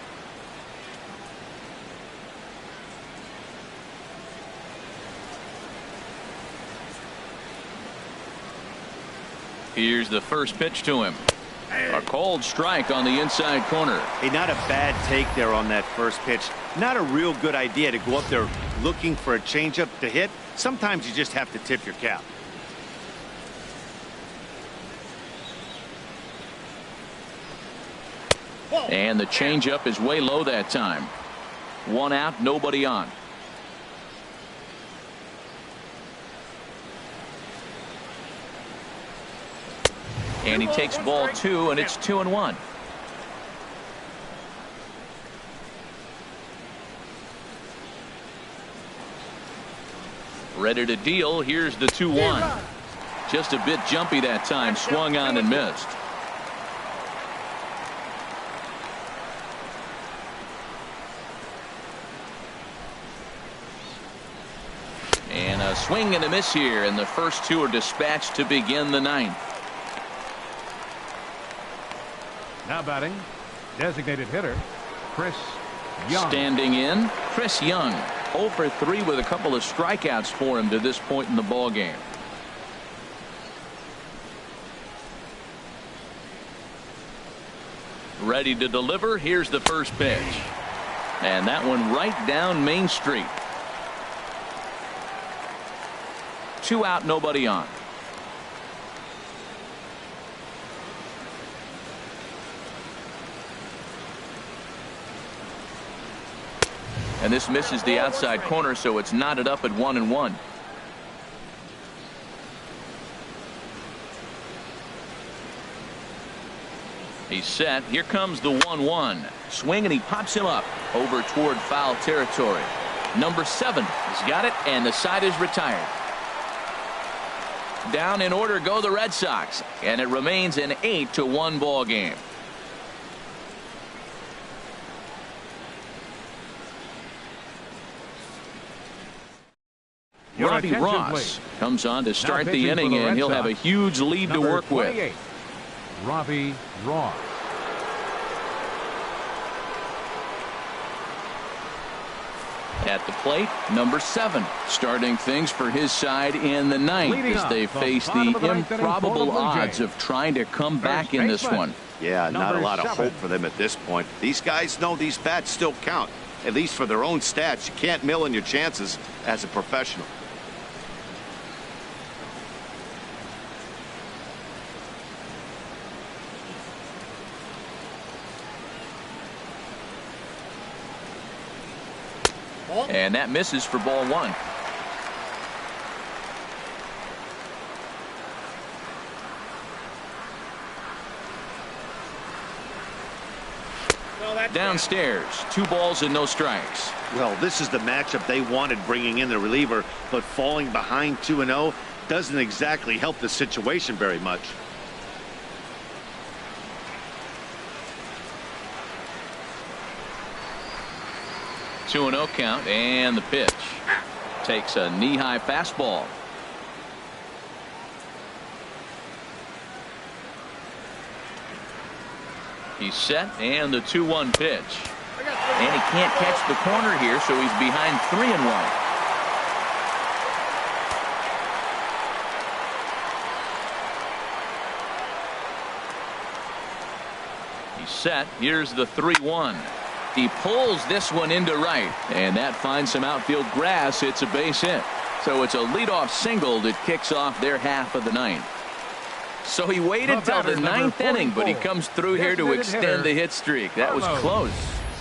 Here's the first pitch to him. A cold strike on the inside corner. Hey, not a bad take there on that first pitch. Not a real good idea to go up there looking for a changeup to hit. Sometimes you just have to tip your cap. And the changeup is way low that time. 1 out, nobody on. And he takes ball 2, and it's 2-1. Ready to deal. Here's the 2-1. Just a bit jumpy that time. Swung on and missed. And a swing and a miss here, and the first 2 are dispatched to begin the 9th. Now batting, designated hitter, Chris Young. Standing in, Chris Young. 0 for 3 with a couple of strikeouts for him to this point in the ball game. Ready to deliver. Here's the first pitch. And that one right down Main Street. 2 out, nobody on. And this misses the outside corner, so it's knotted up at 1-1. He's set. Here comes the 1-1. Swing, and he pops him up over toward foul territory. Number 7 has got it, and the side is retired. Down in order go the Red Sox, and it remains an 8-1 ball game. Robbie Ross comes on to start the inning, and he'll have a huge lead to work with. Robbie Ross. At the plate, number 7, starting things for his side in the 9th as they face the improbable odds of trying to come back in this one. Yeah, not a lot of hope for them at this point. These guys know these bats still count, at least for their own stats. You can't mill in your chances as a professional. And that misses for ball 1. Downstairs, 2 balls and no strikes. Well, this is the matchup they wanted, bringing in the reliever, but falling behind 2-0 doesn't exactly help the situation very much. Two 2-0 count, and the pitch. Takes a knee-high fastball. He's set, and the 2-1 pitch. And he can't catch the corner here, so he's behind 3-1. He's set. Here's the 3-1. He pulls this one into right, and that finds some outfield grass. It's a base hit. So it's a leadoff single that kicks off their half of the 9th. So he waited till the 9th inning, but he comes through here to extend the hit streak. That was close.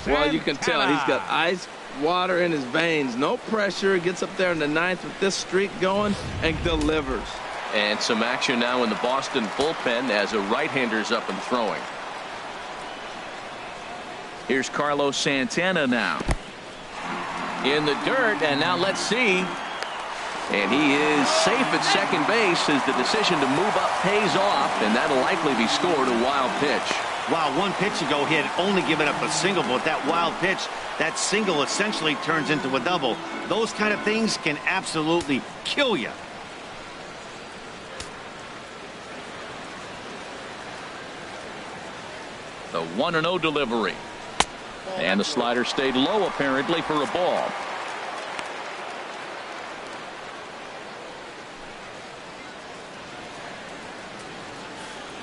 Well, you can tell he's got ice water in his veins. No pressure. Gets up there in the 9th with this streak going and delivers. And some action now in the Boston bullpen as a right-hander's up and throwing. Here's Carlos Santana now. In the dirt, and now let's see. And he is safe at second base as the decision to move up pays off, and that'll likely be scored a wild pitch. Wow, 1 pitch ago he had only given up a single, but that wild pitch, that single essentially turns into a double. Those kind of things can absolutely kill you. The 1-0 delivery. And the slider stayed low apparently for a ball.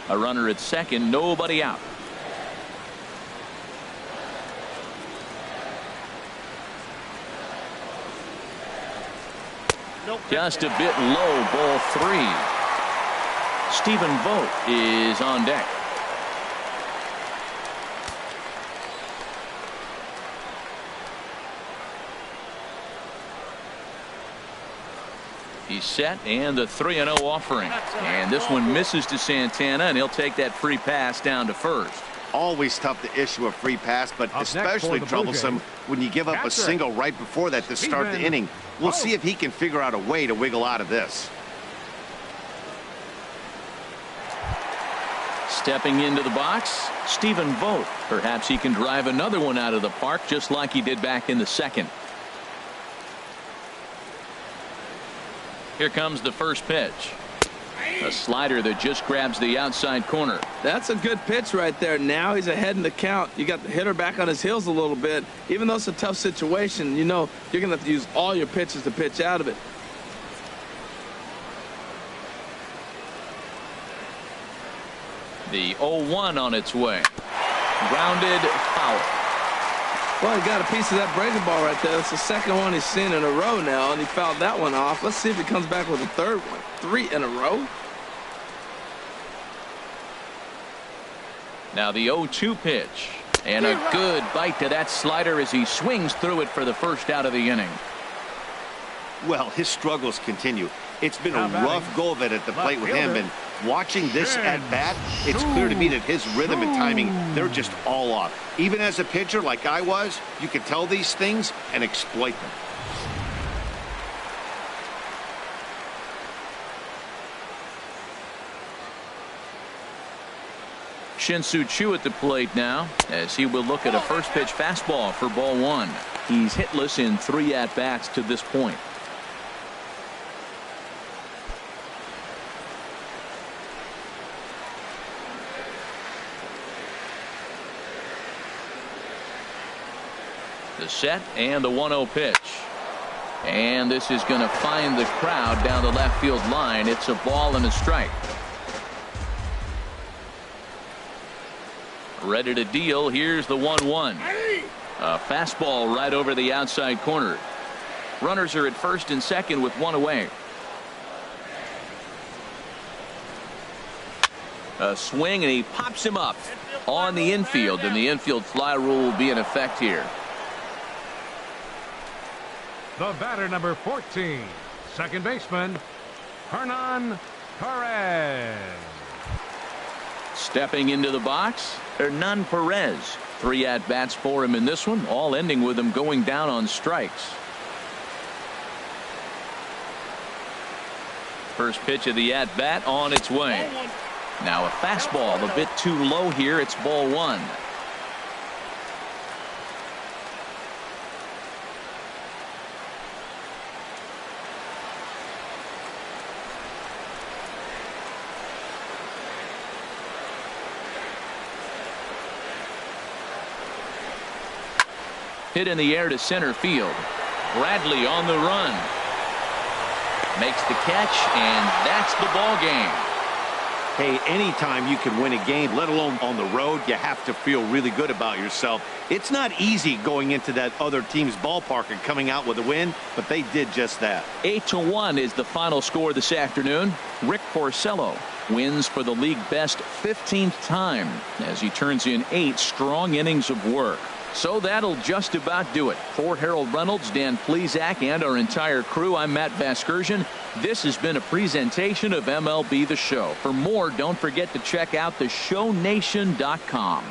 A runner at second, nobody out. Just a bit low, ball 3. Stephen Vogt is on deck. He's set, and the 3-0 offering. And this one misses to Santana, and he'll take that free pass down to first. Always tough to issue a free pass, but especially troublesome when you give up a single right before that to start the inning. We'll see if he can figure out a way to wiggle out of this. Stepping into the box, Stephen Vogt. Perhaps he can drive another one out of the park just like he did back in the second. Here comes the first pitch. A slider that just grabs the outside corner. That's a good pitch right there. Now he's ahead in the count. You got the hitter back on his heels a little bit. Even though it's a tough situation, you know you're going to have to use all your pitches to pitch out of it. The 0-1 on its way. Grounded foul. Well, he got a piece of that breaking ball right there. That's the second one he's seen in a row now, and he fouled that one off. Let's see if he comes back with a third one. 3 in a row. Now the 0-2 pitch. And a good bite to that slider as he swings through it for the first out of the inning. Well, his struggles continue. It's been a rough go of it at the plate with him, and watching this at bat, it's clear to me that his rhythm and timing, they're just all off. Even as a pitcher like I was, you can tell these things and exploit them. Shin-Soo Choo at the plate now as he will look at a first pitch fastball for ball 1. He's hitless in 3 at-bats to this point. The set and the 1-0 pitch. And this is going to find the crowd down the left field line. It's a ball and a strike. Ready to deal. Here's the 1-1. A fastball right over the outside corner. Runners are at first and second with 1 away. A swing, and he pops him up on the infield, and the infield fly rule will be in effect here. The batter, number 14, second baseman, Hernan Perez. Stepping into the box, Hernan Perez. 3 at-bats for him in this one, all ending with him going down on strikes. First pitch of the at-bat on its way. Now a fastball a bit too low here. It's ball 1. Hit in the air to center field. Bradley on the run. Makes the catch, and that's the ball game. Hey, anytime you can win a game, let alone on the road, you have to feel really good about yourself. It's not easy going into that other team's ballpark and coming out with a win, but they did just that. 8-1 is the final score this afternoon. Rick Porcello wins for the league best 15th time as he turns in 8 strong innings of work. So that'll just about do it. For Harold Reynolds, Dan Plesac, and our entire crew, I'm Matt Vasgersian. This has been a presentation of MLB The Show. For more, don't forget to check out theshownation.com.